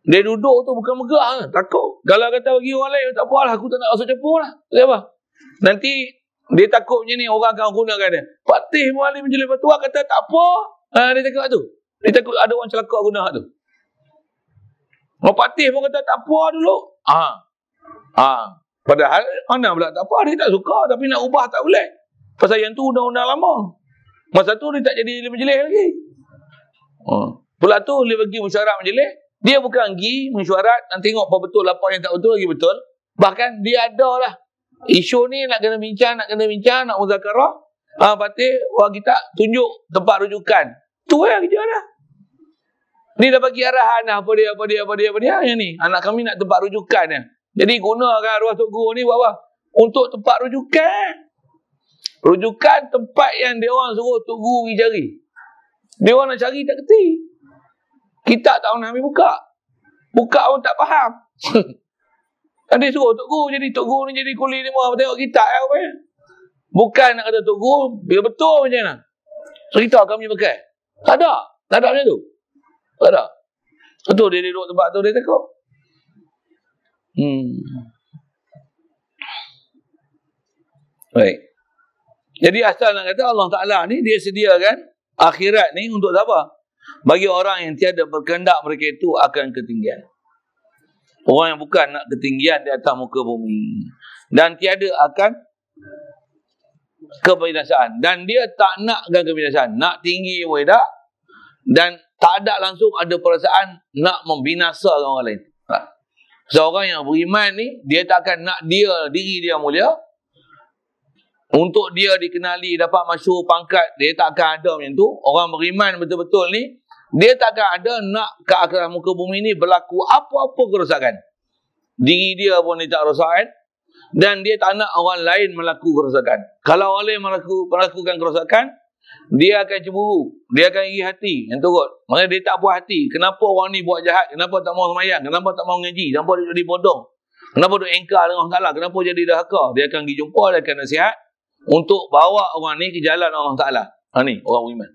Dia duduk tu bukan megah, takut. Kalau kata bagi orang lain tak apalah, aku tak nak masuk campur lah. Kenapa? Nanti dia takut macam ni, orang akan gunakan dia. Pak Teh Mualim Majlis Fatwa kata tak apa. Dia takut tu. Dia takut ada orang celaka guna hak tu. Pak Teh pun kata tak apa dulu. Padahal mana pula tak apa, dia tak suka tapi nak ubah tak boleh. Pasal yang tu undang-undang lama. Masa tu dia tak jadi majlis lagi. Pula tu dia bagi mesyuarat majlis, dia bukan pergi mesyuarat nak tengok apa betul apa yang tak betul lagi betul. Bahkan dia ada lah isu ni nak kena bincang, nak muzakarah. Patih, orang kita tunjuk tempat rujukan. Tu yang kerja dah. Ni dah bagi arahan dah. Apa dia. Yang ni. Anak kami nak tempat rujukan dia. Jadi gunakan arwah Tok Guru ni buat apa? Untuk tempat rujukan. Rujukan tempat yang dia orang suruh Tok Guru pergi cari. Dia orang nak cari tak kerti. Kita tak pernah ambil buka. Buka pun tak faham. Dia suruh Tok Guru jadi Tok Guru ni jadi kuli ni mau tengok kita apa ya. Bukan nak kata Tok Guru bila betul macam mana. Cerita kami pakai. Tak ada macam tu. Tak ada. Betul dia duduk tempat tu dia takut. Baik. Jadi asal nak kata Allah Ta'ala ni dia sediakan akhirat ni untuk apa? Bagi orang yang tiada berkehendak mereka itu akan ketinggian. Orang yang bukan nak ketinggian di atas muka bumi. Dan tiada akan kebinasaan. Dan dia tak nakkan kebinasaan. Nak tinggi pun tak. Dan tak ada langsung ada perasaan nak membinasakan orang lain. Seorang yang beriman ni, dia tak akan nak diri dia mulia. Untuk dia dikenali, dapat masyhur pangkat, dia tak akan ada macam tu. Orang beriman betul-betul ni, dia tak akan ada nak ke akhir muka bumi ni berlaku apa-apa kerosakan. Diri dia pun dia tak rosakan. Dan dia tak nak orang lain melakukan kerosakan. Kalau orang lain melakukan kerosakan, dia akan cemburu. Dia akan iri hati. Yang turut. Maksudnya dia tak puas hati. Kenapa orang ni buat jahat? Kenapa tak mau semayang? Kenapa tak mau ngaji? Kenapa dia jadi bodoh? Kenapa dia engkar dengan Allah Ta'ala? Kenapa jadi dahaka? Dia akan pergi jumpa, dia akan nasihat untuk bawa orang ni ke jalan Allah Ta'ala. Ni orang beriman.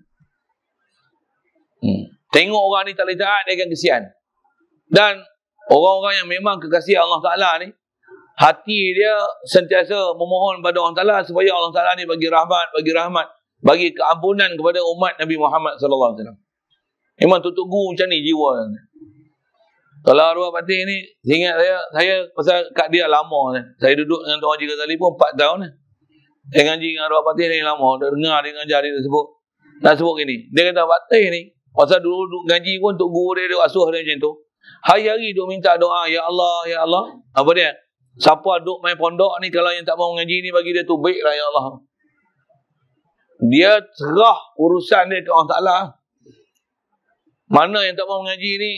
Tengok orang ni tak boleh taat, dia akan kesian. Dan orang-orang yang memang kekasih Allah Ta'ala ni, hati dia sentiasa memohon pada Allah Ta'ala supaya Allah Ta'ala ni bagi rahmat, bagi keampunan kepada umat Nabi Muhammad SAW. Memang Tok Guru macam ni jiwa. Kalau arwah Patih ni, ingat saya pasal kat dia lama. Saya duduk dengan Tuan Haji Ghazali pun 4 tahun. Saya ngaji dengan arwah Patih ni lama. Dia dengar, dia ngajar, dia sebut. Nak sebut gini. Dia kata Patih ni, pasal dulu duduk ngaji pun Tok Guru dia asuh dia macam tu. Hari-hari duk minta doa, Ya Allah, Ya Allah. Apa dia? Siapa duk main pondok ni, kalau yang tak mau ngaji ni, bagi dia tu baiklah Ya Allah. Dia serah urusan dia ke Allah Ta'ala. Mana yang tak mau ngaji ni,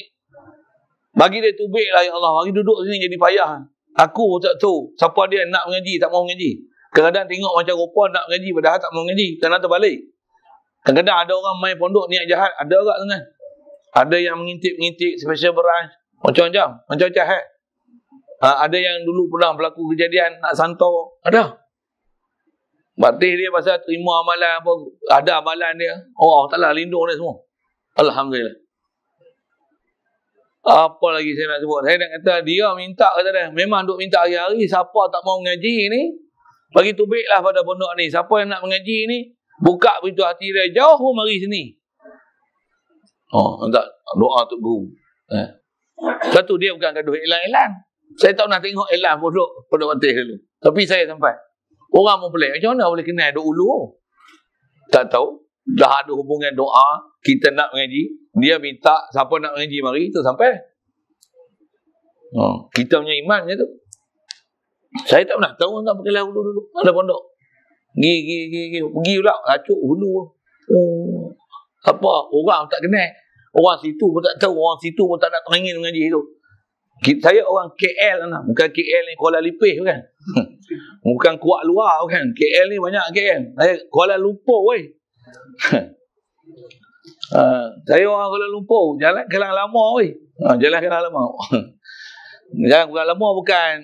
bagi dia tu baiklah Ya Allah. Bagi duduk sini jadi payah. Aku tak tahu siapa dia nak mengaji, tak mau mengaji. Kadang-kadang tengok macam rupa nak mengaji, padahal tak mau mengaji. Kadang terbalik. Kadang-kadang ada orang main pondok niat jahat, ada orang dengan. Ada yang mengintip-ngintip special branch, macam-macam ada yang dulu pernah berlaku kejadian nak santau, ada. Batih dia pasal terima amalan apa, ada amalan dia. Allah Ta'ala lindung dia semua. Alhamdulillah. Apa lagi saya nak sebut? Saya nak kata dia minta, kata dia, memang duk minta hari-hari, siapa tak mau mengaji ni, bagi tubiklah pada pondok ni. Siapa yang nak mengaji ni, buka pintu hati dia, jauh pun mari sini. Tak doa Tok Guru. Satu dia bukan gaduh elan-elan. Saya tak nak tengok elan pondok Patih dulu. Tapi saya sampai. Orang pun pelik. Macam mana boleh kenal duk ulu? Tak tahu. Dah ada hubungan doa. Kita nak mengaji. Dia minta siapa nak mengaji mari. Itu sampai. Kita punya iman je tu. Saya tak pernah tahu nak pakai hulu dulu. Ada pondok. Pergi pula. Lacuk hulu. Apa? Orang tak kenal. Orang situ pun tak tahu. Orang situ pun tak nak terangin mengaji tu. Saya orang KL lah. Bukan KL ni Kuala Lipih bukan. Bukan Kuala Luar bukan. KL ni banyak KL. Saya Kuala Lumpur weh. Saya orang Kuala Lumpur. Jalan Kelang Lama weh. Jalan Kelang Lama. Jalan Kelang Lama bukan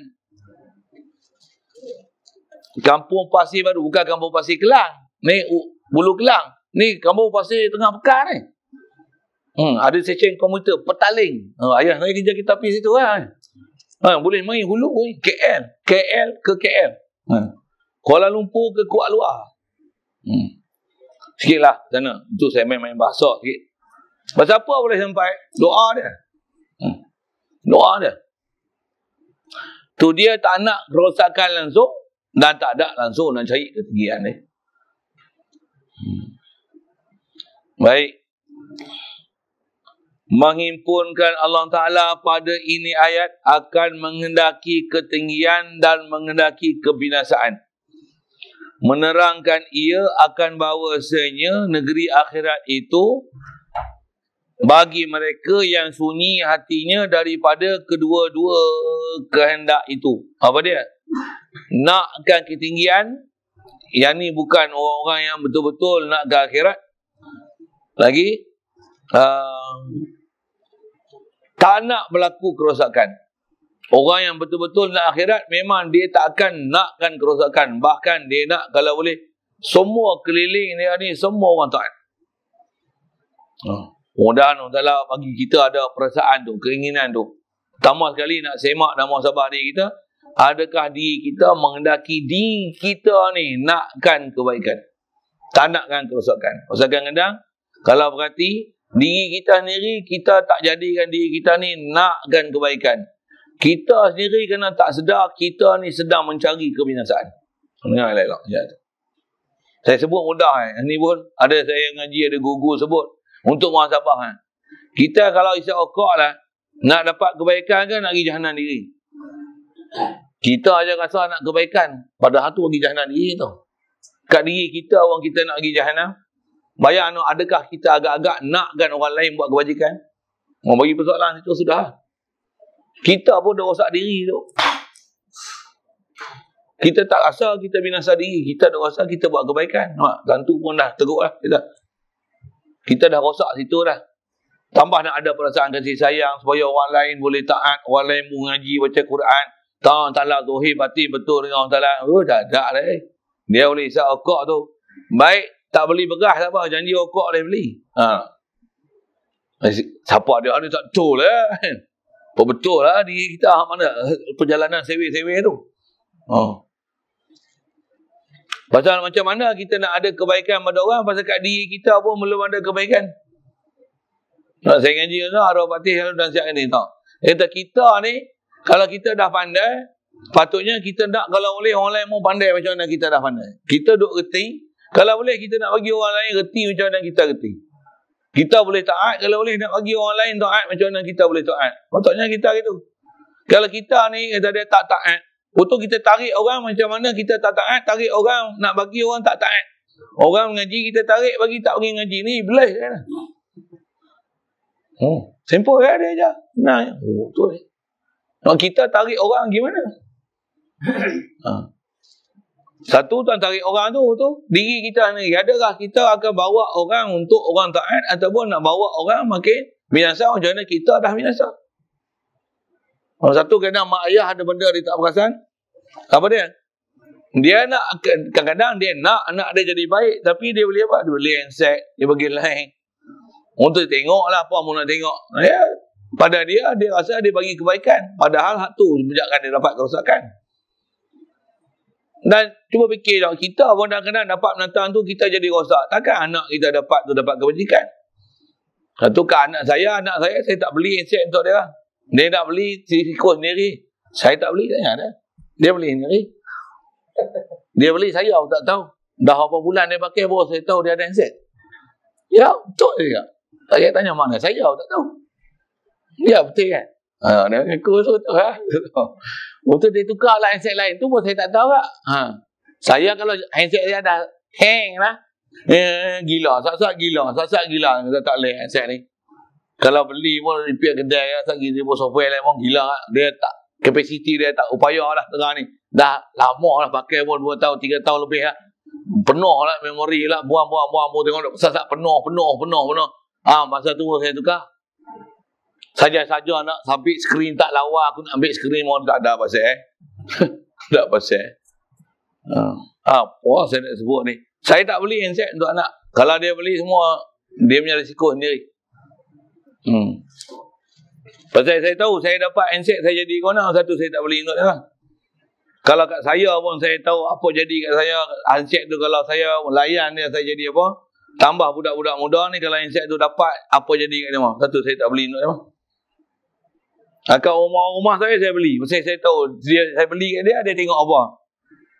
Kampung Pasir Baru. Bukan Kampung Pasir Kelang. Ni Bulu Kelang. Ni Kampung Pasir Tengah Pekan ni. Ada stesen komuter Petaling. Ayah saya kerja kita pergi situ kan. Boleh main hulu KL ke KL. Kuala Lumpur ke Kuala Luar. Sikitlah sana. Itu saya main bahasa sikit. Bahasa apa boleh sampai? Doa dia. Doa dia. Tu dia tak nak kerosakan langsung dan tak ada langsung nak cari ketinggian ni. Baik. Menghimpunkan Allah Ta'ala pada ini ayat akan mengendaki ketinggian dan mengendaki kebinasaan. Menerangkan ia akan bahawasanya negeri akhirat itu bagi mereka yang sunyi hatinya daripada kedua-dua kehendak itu. Apa dia? Nakkan ketinggian. Yang ni bukan orang-orang yang betul-betul nak ke akhirat. Lagi tak nak berlaku kerosakan. Orang yang betul-betul nak akhirat memang dia tak akan nakkan kerosakan. Bahkan dia nak kalau boleh semua keliling dia ni semua orang taat. Mudah-mudahan Allah bagi kita ada perasaan tu, keinginan tu. Pertama sekali nak semak dan muhasabah diri kita. Adakah diri kita mengendaki diri kita ni nakkan kebaikan? Tak nakkan kerosakan. Pasal kadang-kadang kalau perhati diri kita sendiri, kita tak jadikan diri kita ni nakkan kebaikan. Kita sendiri kena tak sedar, kita ni sedang mencari kebinasaan. Dengar elok. Saya sebut mudah. Ini pun ada saya ngaji, ada guru sebut. Untuk muhasabah. Kita kalau isap okok lah, nak dapat kebaikan ke nak pergi jahanam diri? Kita aja rasa nak kebaikan. Padahal tu pergi jahanam diri tu. Kat diri kita, orang kita nak pergi jahanam. Bayang adakah kita agak-agak nakkan orang lain buat kebajikan? Orang bagi persoalan itu sudah. Kita pun dah rosak diri tu. Kita tak rasa kita binasa diri. Kita dah rasa kita buat kebaikan. Tentu pun dah teruk lah. Kita dah rosak situ dah. Tambah nak ada perasaan kasih sayang supaya orang lain boleh taat. Orang lain mengaji, baca Quran. Ta'ala Tuhi batin betul dengan Allah Ta'ala. Tak ada dah. Dia boleh isap okok tu. Baik. Tak beli beras tak apa. Janji okok dia beli. Siapa ada tak betul lah. Betul lah diri kita mana perjalanan sewe-sewe tu. Pasal macam mana kita nak ada kebaikan pada orang, pasal kat diri kita pun belum ada kebaikan. Saya ngaji tu, arwah patih dan siap ni tak. Kata kita ni, kalau kita dah pandai, patutnya kita nak, kalau boleh orang lain pun pandai macam mana kita dah pandai. Kita duk reti, kalau boleh kita nak bagi orang lain reti macam mana kita reti. Kita boleh taat, kalau boleh nak bagi orang lain taat macam mana kita boleh taat. Patutnya kita gitu. Kalau kita ni kata dia tak taat, betul kita tarik orang macam mana kita tak taat, tarik orang nak bagi orang tak taat. Orang mengaji kita tarik bagi tak bagi ngaji ni belah kan. Simple kan dia aja. Nah, betul. Kalau kita tarik orang gimana? Satu tuan tarik orang tu diri kita ni. Adakah kita akan bawa orang untuk orang taat ataupun nak bawa orang makin binasa macam mana kita dah binasa? Satu kadang mak ayah ada benda dia tak perasan. Apa dia? Dia nak, kadang-kadang dia nak anak dia jadi baik, tapi dia boleh apa? Dia boleh handset, dia bagi lain. Untuk tengok lah apa mau nak tengok. Ya, pada dia rasa dia bagi kebaikan. Padahal hak tu menjadikan dia dapat kerosakan. Dan cuba fikir tak, kita pun kadang-kadang dapat menatang tu kita jadi rosak. Takkan anak kita dapat kebajikan. Satu ke anak saya tak beli handset untuk dia. Dia nak beli silikon sendiri. Saya tak beli, saya ada. Dia beli sendiri. Dia beli, saya pun tak tahu. Dah berapa bulan dia pakai baru saya tahu dia ada handset. Ya, betul dia. Saya tanya mana, saya pun tak tahu. Ya, betul kan? Dia aku betul lah. Betul dia tukar lah handset lain tu pun saya tak tahu tak. Saya kalau handset dia dah hang lah. Gila, sak-sak gila. Kita tak boleh handset ni. Kalau beli pun repair kedai lagi dia pun software lain pun gila lah. Dia tak, kapasiti dia tak upaya lah tengah ni. Dah lama lah pakai pun 2 tahun 3 tahun lebih lah. Penuh lah memori lah. Buang tengok sak penuh. Masa tu saya tukar. Saja-saja nak sampai skrin tak lawa, aku nak ambil skrin pun tak ada pasal tak pasal. Apa saya nak sebut ni? Saya tak beli handset untuk anak. Kalau dia beli semua, dia punya risiko sendiri. Pasal saya tahu saya dapat handset saya jadi kona, satu saya tak beli untuk dia. Kalau kat saya pun saya tahu apa jadi kat saya handset tu, kalau saya layan dia saya jadi apa. Tambah budak-budak muda ni kalau handset tu dapat apa jadi kat dia. Satu saya tak beli untuk dia. Kat rumah saya beli. Pasal saya tahu saya beli kat dia tengok apa.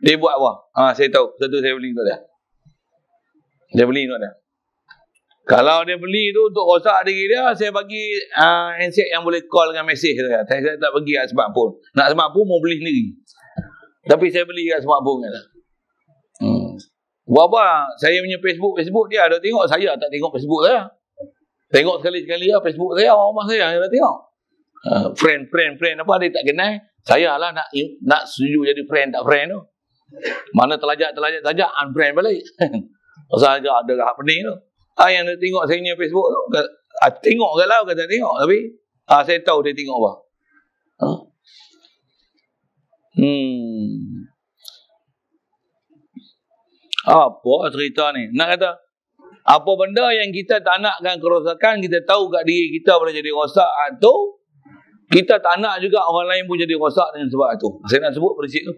Dia buat apa. Saya tahu. Satu saya beli untuk dia. Dia beli untuk dia. Kalau dia beli tu untuk rosak diri dia, saya bagi handset yang boleh call dengan mesej saya. Saya tak bagi kat smartphone. Nak smartphone mau beli sendiri. Tapi saya beli kat smartphone kan. Buat apa? Saya punya Facebook dia ada tengok, saya tak tengok Facebook saya. Tengok sekali-sekali lah Facebook saya, orang rumah saya ada tengok. Friend apa dia tak kenal. Saya lah nak setuju jadi friend tak friend tu. Mana terlajak unfriend balik. Pasal ada hak pening tu. Yang dia tengok saya punya Facebook tu, tengok ke lah kata tengok, tapi saya tahu dia tengok apa. Apa cerita ni? Nak kata apa benda yang kita tak nakkan kerosakan, kita tahu kat diri kita boleh jadi rosak, atau kita tak nak juga orang lain pun jadi rosak dengan sebab itu. Saya nak sebut prinsip tu.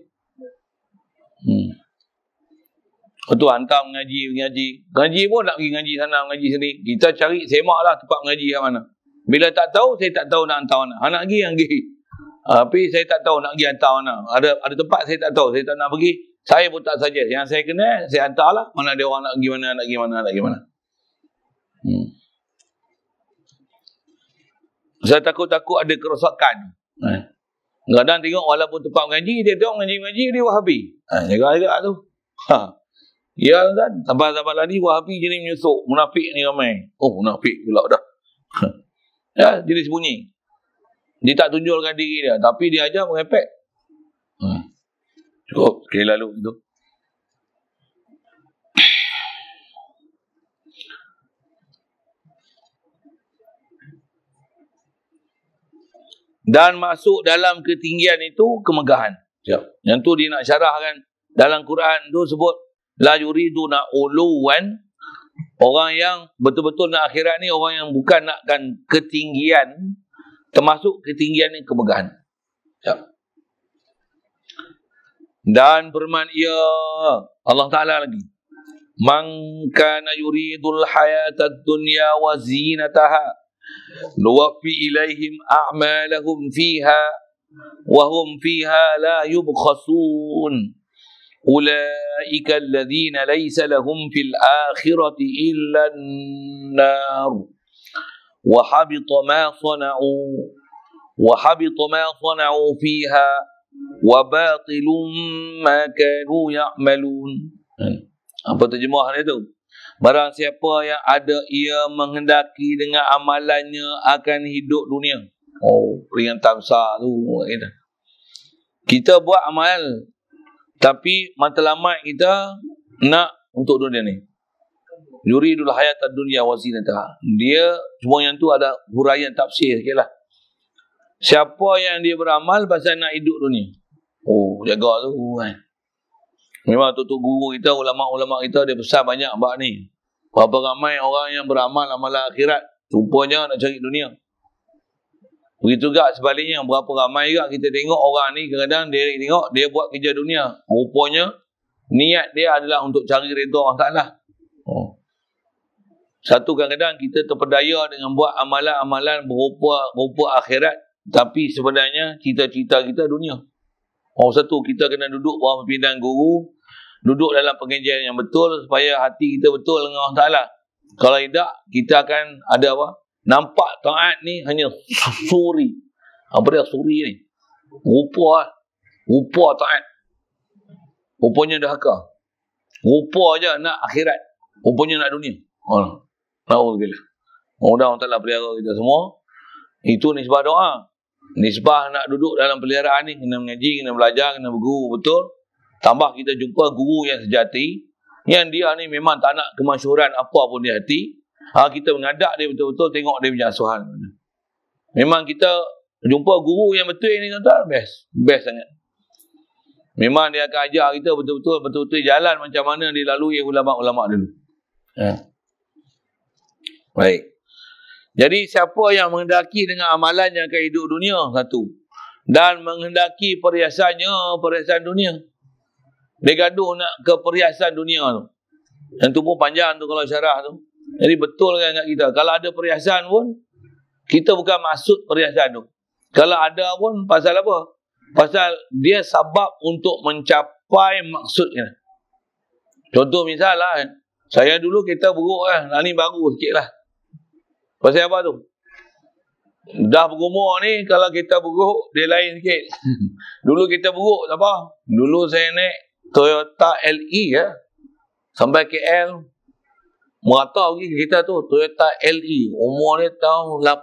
Itu hantar mengaji. Ngaji pun nak pergi ngaji sana, mengaji sini. Kita cari semak lah tempat mengaji kat mana. Bila tak tahu, saya tak tahu nak hantar mana. Nak pergi yang pergi. Tapi saya tak tahu nak pergi hantar mana. Ada tempat saya tak tahu, saya tak nak pergi. Saya pun tak saja. Yang saya kenal, saya hantar lah. Mana dia orang nak pergi mana, nak pergi mana. Saya takut ada kerosakan. Kadang tengok walaupun tempat mengaji, dia tengok mengaji dia Wahabi. Jaga-jaga tu. Ya kan, sabar-sabar lagi Wahabi jenis menyusuk. Munafik ni ramai. Munafik pula dah. Ya, jenis bunyi. Dia tak tunjulkan diri dia, tapi dia ajar merepek. Cukup, sekali lalu itu. Dan masuk dalam ketinggian itu kemegahan. Yang tu dia nak syarahkan. Dalam Quran tu sebut la yuriduna uluwan Orang yang betul-betul nak akhirat ni orang yang bukan nakkan ketinggian, termasuk ketinggian ni kemegahan. Ya. Dan firman ia Allah Ta'ala lagi, man kana yuridul hayatad dunya wa zinataha nuwaffi ilaihim a'malahum fiha wa hum fiha la yubkhasun ulaika alladhina laysa lahum fil akhirati illa an-nar wa habita ma sana'u fiha wa batilum ma kanu ya'malun. Apa terjemah dia tu? Barang siapa yang ada ia menghendaki dengan amalannya akan hidup dunia. Oh, ringan tamsa tu. Kita buat amal, tapi matlamat kita nak untuk dunia ni. Yuridul hayatad dunya wa zinataha. Dia semua yang tu ada huraian tafsir sikitlah. Siapa yang dia beramal pasal nak hidup dunia. Oh, jaga tu kan. Memang tutup guru kita, ulama-ulama kita dia besar banyak bab ni. Berapa ramai orang yang beramal amalan akhirat, rupanya nak cari dunia. Begitu juga sebaliknya, berapa ramai juga kita tengok orang ni kadang-kadang dia tengok dia buat kerja dunia. Rupanya niat dia adalah untuk cari redha Allah Taala. Oh. Satu kadang-kadang kita terpedaya dengan buat amalan-amalan berupa akhirat, tapi sebenarnya cita-cita kita dunia. Satu, kita kena duduk bawah pimpinan guru, duduk dalam pengajian yang betul supaya hati kita betul dengan Allah Ta'ala. Kalau tidak, kita akan ada apa? Nampak taat ni hanya suri. Apa dia suri ni? Rupa taat. Rupanya dahaka. Rupa je nak akhirat. Rupanya nak dunia. Alhamdulillah. Mudah-mudahan Allah Ta'ala pelihara kita semua. Itu nisbah doa. Nisbah nak duduk dalam peliharaan ni, kena mengaji, kena belajar, kena berguru betul. Tambah kita jumpa guru yang sejati, yang dia ni memang tak nak kemasyhuran apa pun di hati. Kita mengadap dia betul-betul, tengok dia punya asuhan. Memang kita jumpa guru yang betul ni, tuan-tuan, best sangat. Memang dia akan ajar kita betul-betul jalan macam mana dilalui ulama-ulama dulu. Baik. Jadi siapa yang menghendaki dengan amalannya akan hidup dunia, satu. Dan menghendaki perhiasan dunia. Dia gaduh nak ke perhiasan dunia tu. Yang tu pun panjang tu kalau syarah tu. Jadi betul kan kat kita. Kalau ada perhiasan pun, kita bukan maksud perhiasan tu. Kalau ada pun, pasal apa? Pasal dia sebab untuk mencapai maksudnya. Contoh misal lah, saya dulu kereta buruk lah. Ni baru sikit lah. Pasal apa tu? Dah berumur ni, kalau kita buruk, dia lain sikit. Dulu kita buruk, apa? Dulu saya naik Toyota LE ya. Sampai KL. Merata pergi kita tu, Toyota LE. Umur dia tahun 85.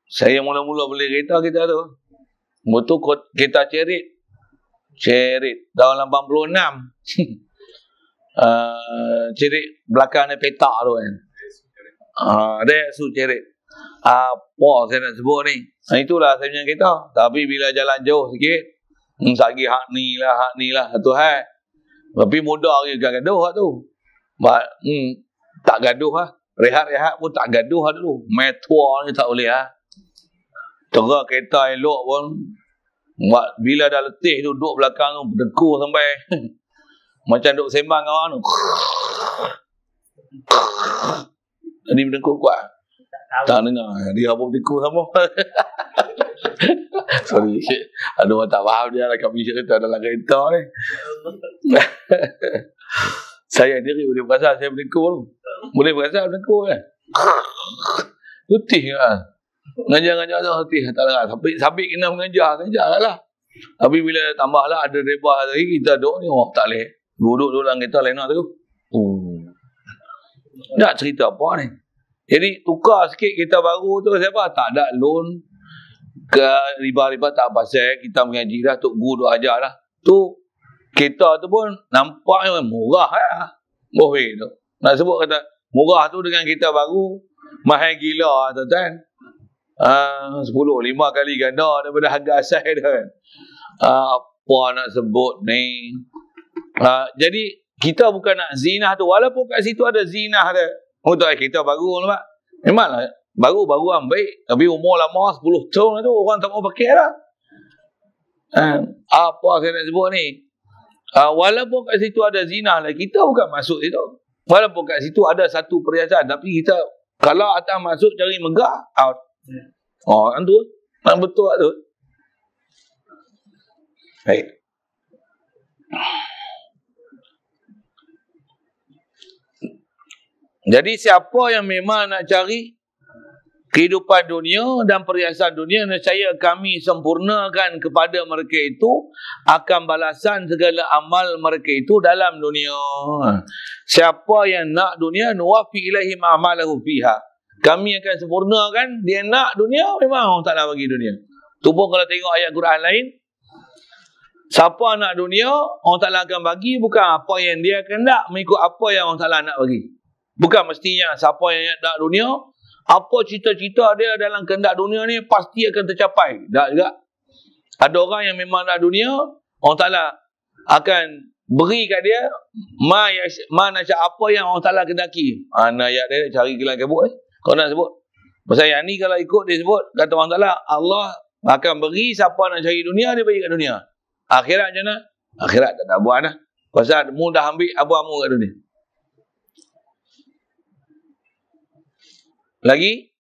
Saya mula-mula beli kereta kita tu. Betul kereta Cherit. Tahun 86. Cerit belakang ni petak tu kan. Dia Cerit. Apa saya nak sebut ni? Itulah saya punya kereta. Tapi bila jalan jauh sikit, sagi hak ni lah satu hal. Tapi mudah je gaduh hak tu. Tak gaduh lah. Rehat-rehat pun tak gaduh lah dulu. Metua ni tak boleh lah. Terang kereta elok pun, bila dah letih tu duduk belakang tu berdeku sampai macam duk sembang kawan tu. Jadi berdengkur kuat. Tak dengar. Dia apa berdekur sama. Sorry. Ada orang tak faham dia lah kami cerita dalam kereta ni. Saya sendiri boleh perasan saya berdekur tu. Boleh perasan berdekur kan. Letih kan. Ngajar-ngajar tu letih. Tak dengar. Sabit kena mengajar lah. Tapi bila tambahlah ada rebah lagi, kita duduk ni, tak boleh. Duduk dalam kereta lain tu. Nak cerita apa ni? Jadi tukar sikit kereta baru tu siapa? Tak ada loan ke riba-riba tak pasal. Kita mengaji dah, tok guru duk ajar dah. Tu kereta tu pun nampaknya murah lah. Boleh tu. Nak sebut kata murah tu dengan kereta baru mahal gila tuan-tuan. 5 kali ganda daripada harga asal dah kan. Apa nak sebut ni? Jadi kita bukan nak zinah tu. Walaupun kat situ ada zinah dia. Oh tak, kita baru lah. Memanglah baru ambil. Tapi umur lama 10 tahun tu orang tak mau pakai lah. Apa saya nak sebut ni? Walaupun kat situ ada zinah lah, kita bukan masuk situ. Walaupun kat situ ada satu perhiasan, tapi kita kalau atas masuk cari megah, out. Oh, kan tu? Kan betul tu? Baik. Jadi siapa yang memang nak cari kehidupan dunia dan perhiasan dunia, nescaya kami sempurnakan kepada mereka itu akan balasan segala amal mereka itu dalam dunia. Siapa yang nak dunia, nuwafi ilaihim a'malahu fiha. Kami akan sempurnakan. Dia nak dunia, memang Allah Ta'ala bagi dunia. Tu pun kalau tengok ayat Quran lain, siapa nak dunia, Allah Ta'ala akan bagi, bukan apa yang dia akan nak, mengikut apa yang Allah Ta'ala nak bagi. Bukan mestinya siapa yang nak dunia, apa cita-cita dia dalam kehendak dunia ni pasti akan tercapai. Tak juga. Ada orang yang memang nak dunia, Allah Ta'ala akan beri kat dia ma nasya, apa yang Allah Ta'ala kendaki. Ayat dia cari kelang kabut kau nak sebut. Pasal yang ni kalau ikut dia sebut, kata Allah Ta'ala, Allah akan beri siapa nak cari dunia, dia bagi kat dunia. Akhirat macam mana? Akhirat tak ada buat lah. Pasal mu dah ambil abu-amu kat dunia. Lagi,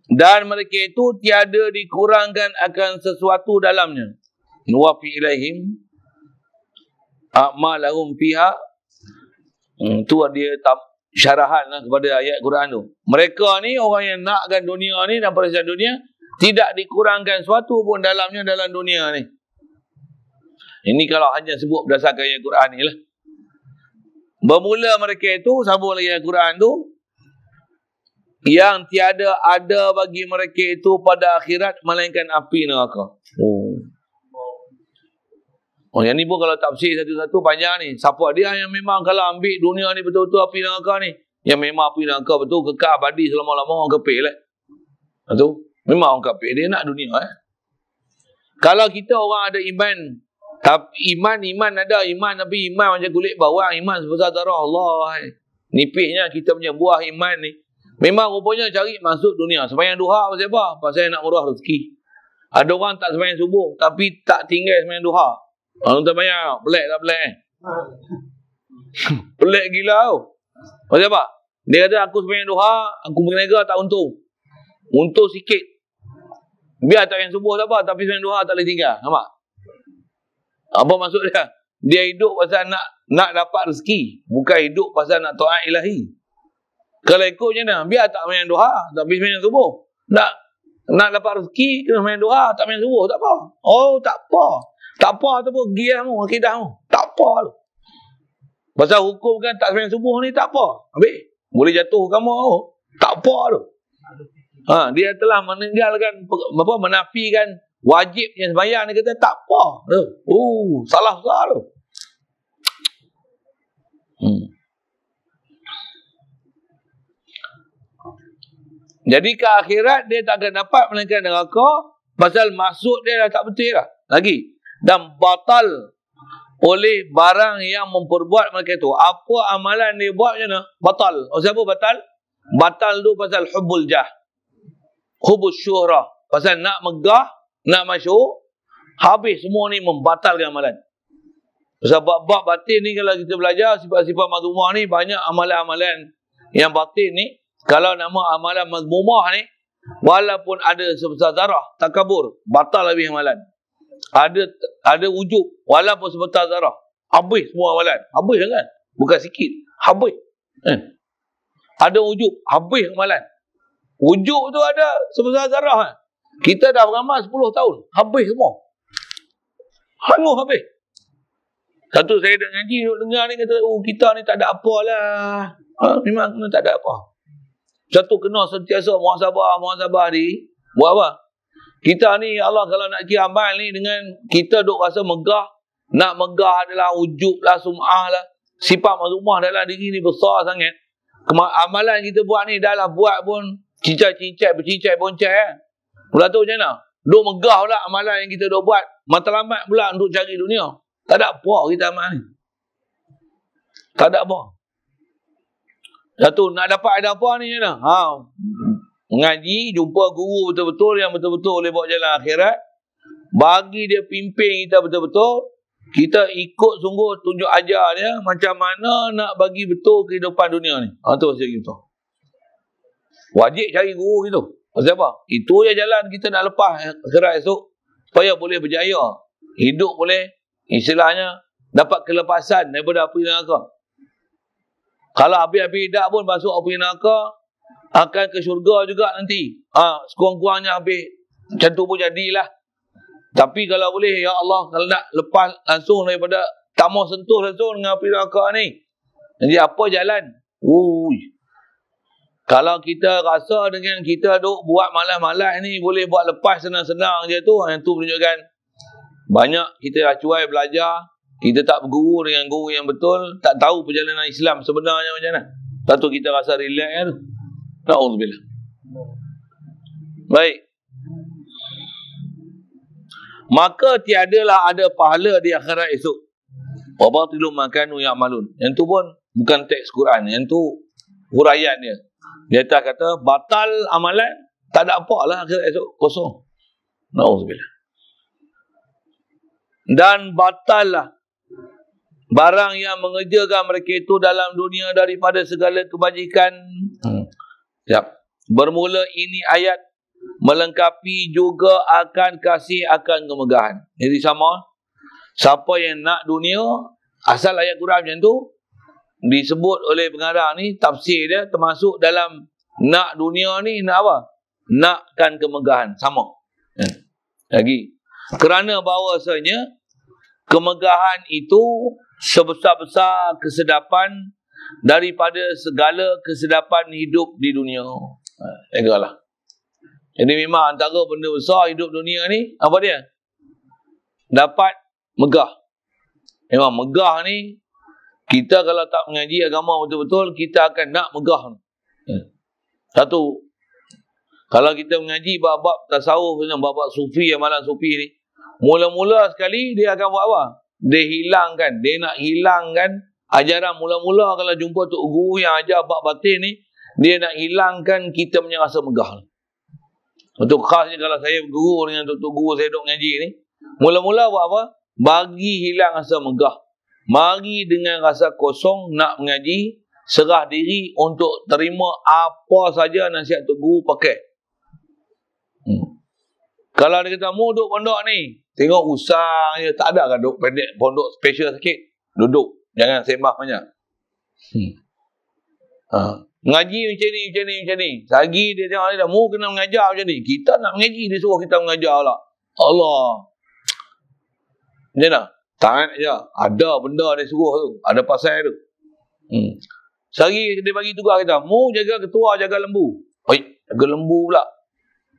dan mereka itu tiada dikurangkan akan sesuatu dalamnya. Nuwafi ilaihim a'malahum fiha. Tu dia syarahan lah kepada ayat Quran tu. Mereka ni, orang yang nakkan dunia ni dan perhiasan dunia, tidak dikurangkan sesuatu pun dalamnya dalam dunia ni. Ini kalau hanya sebut berdasarkan ayat Quran ni lah. Bermula mereka itu, sambung lagi ayat Quran tu, yang tiada ada bagi mereka itu pada akhirat melainkan api neraka. Oh, yang ni pun kalau tafsir satu-satu panjang ni. Siapa dia yang memang kalau ambil dunia ni betul-betul api neraka ni, yang memang api neraka betul kekal abadi selama-lama, orang kepil lah. Betul? Memang orang kepil, dia nak dunia Kalau kita orang ada iman, tapi iman ada iman, tapi iman macam kulit bawang, iman sebesar darah Allah. Nipisnya kita punya buah iman ni. Memang rupanya cari masuk dunia. Sembahyang duha pasal apa? Pasal nak murah rezeki. Ada orang tak sembahyang subuh, tapi tak tinggal sembahyang duha. Orang tak sembahyang, pelik tak pelik pelik gila tau. Pasal apa? Dia kata aku sembahyang duha, aku berniaga tak untung. Untung sikit. Biar tak sembahyang subuh tak apa, tapi sembahyang duha tak boleh tinggal. Nampak? Apa maksud dia? Dia hidup pasal nak dapat rezeki, bukan hidup pasal nak taat ilahi. Kalau ikut macam mana? Biar tak main duha, tapi main subuh. Nak dapat rezeki, kena main duha, tak main subuh, tak apa. Oh, tak apa. Tak apa tu pun giahmu, akidahmu. Tak apa tu. Pasal hukum kan tak main subuh ni, tak apa. Habis, boleh jatuh kamu. Oh, tak apa tu. Dia telah meninggalkan, menafikan wajib yang sembahyang, dia kata tak apa tu. Salah tu. Jadi ke akhirat dia tak akan dapat melainkan neraka, pasal maksud dia dah tak betul lah. Lagi. Dan batal oleh barang yang memperbuat mereka itu. Apa amalan dia buat macam mana? Batal. Siapa batal? Batal tu pasal hubbul jah. Hubbul syuhrah. Pasal nak megah, nak masyhur, habis semua ni membatalkan amalan. Pasal bab batin ni kalau kita belajar sifat-sifat mazmumah ni, banyak amalan-amalan yang batin ni. Kalau nama amalan mazmumah ni, walaupun ada sebesar zarah, takabur, batal habis amalan. Ada wujub, walaupun sebesar zarah, habis semua amalan. Habis kan? Bukan sikit, habis. Ada wujub, habis amalan. Wujub tu ada sebesar zarah. Kita dah beramal 10 tahun, habis semua. Hangus habis. Satu saya ngaji, dengar ni kata, kita ni tak ada apa lah. Memang tak ada apa. Satu kena sentiasa muhasabah ni. Buat apa? Kita ni Allah kalau nak kira amal ni dengan kita duk rasa megah. Nak megah adalah wujud lah, sum'ah lah. Sifat mazmumah dalam diri ni besar sangat. Amalan kita buat ni dah lah buat pun cincai-cincai, bercincai-boncai kan. Pula tu macam mana? Duk megah pula amalan yang kita duk buat. Matlamat pula untuk cari dunia. Tak ada apa kita amal ni. Tak ada apa. Satu, nak dapat ada apa ni? Mengaji, jumpa guru betul-betul yang betul-betul boleh bawa jalan akhirat. Bagi dia pimpin kita betul-betul. Kita ikut sungguh tunjuk ajar dia macam mana nak bagi betul kehidupan dunia ni. Tu macam gitu. Wajib cari guru gitu. Pasal apa? Itu je jalan kita nak lepas akhirat esok. Supaya boleh berjaya. Hidup boleh, istilahnya, dapat kelepasan daripada api neraka. Kalau habis-habis dak pun masuk api neraka, akan ke syurga juga nanti. Sekurang-kurangnya habis. Macam tu pun jadilah. Tapi kalau boleh, ya Allah, kalau nak lepas langsung daripada, tak mau sentuh langsung dengan api neraka ni. Jadi apa jalan? Kalau kita rasa dengan kita duk buat malas-malas ni, boleh buat lepas senang-senang je tu, yang tu menunjukkan banyak kita acuai belajar. Kita tak berguru dengan guru yang betul, tak tahu perjalanan Islam sebenarnya macam mana. Lepas tu kita rasa relax tu. Na'udzubillah. Baik. Maka tiadalah ada pahala di akhirat esok. Wa batilu ma kanu ya'malun. Yang tu pun bukan teks Quran, yang tu huraian dia. Dia tak kata batal amalan, tak ada apalah akhirat esok, kosong. Na'udzubillah. Dan batallah barang yang mengerjakan mereka itu dalam dunia daripada segala kebajikan. Bermula ini ayat melengkapi juga akan kasih akan kemegahan. Jadi sama, siapa yang nak dunia, asal ayat Quran macam tu, disebut oleh pengarang ni, tafsir dia termasuk dalam nak dunia ni, nak apa? Nakkan kemegahan. Sama. Lagi. Kerana bahawasanya kemegahan itu sebesar-besar kesedapan daripada segala kesedapan hidup di dunia. Lah. Jadi memang antara benda besar hidup dunia ni, apa dia? Dapat megah. Memang megah ni, kita kalau tak mengaji agama betul-betul, kita akan nak megah. Satu, kalau kita mengaji bab-bab tasawuf, bab-bab sufi, amalan sufi ni, mula-mula sekali dia akan buat apa? Dia hilangkan, dia nak hilangkan ajaran mula-mula. Kalau jumpa tok guru yang ajar bab batin ni, dia nak hilangkan kita punya rasa megah. Untuk khasnya kalau saya berguru dengan tok guru saya duk mengaji ni, mula-mula buat apa? Bagi hilang rasa megah. Mari dengan rasa kosong nak mengaji, serah diri untuk terima apa saja nasihat tok guru pakai. Kalau dia kata, mu duduk pondok ni, tengok usang je, tak ada kan duduk pendek, pondok special sikit, duduk, jangan sembah banyak. Mengaji macam ni. Sagi dia tengok dia, mu kena mengajar macam ni. Kita nak mengaji, dia suruh kita mengajar lah. Allah. Macam mana? Tangan je. Ada benda dia suruh tu, ada pasal tu. Sehari dia bagi tugas kita, mu jaga ketua, jaga lembu. Jaga lembu pula.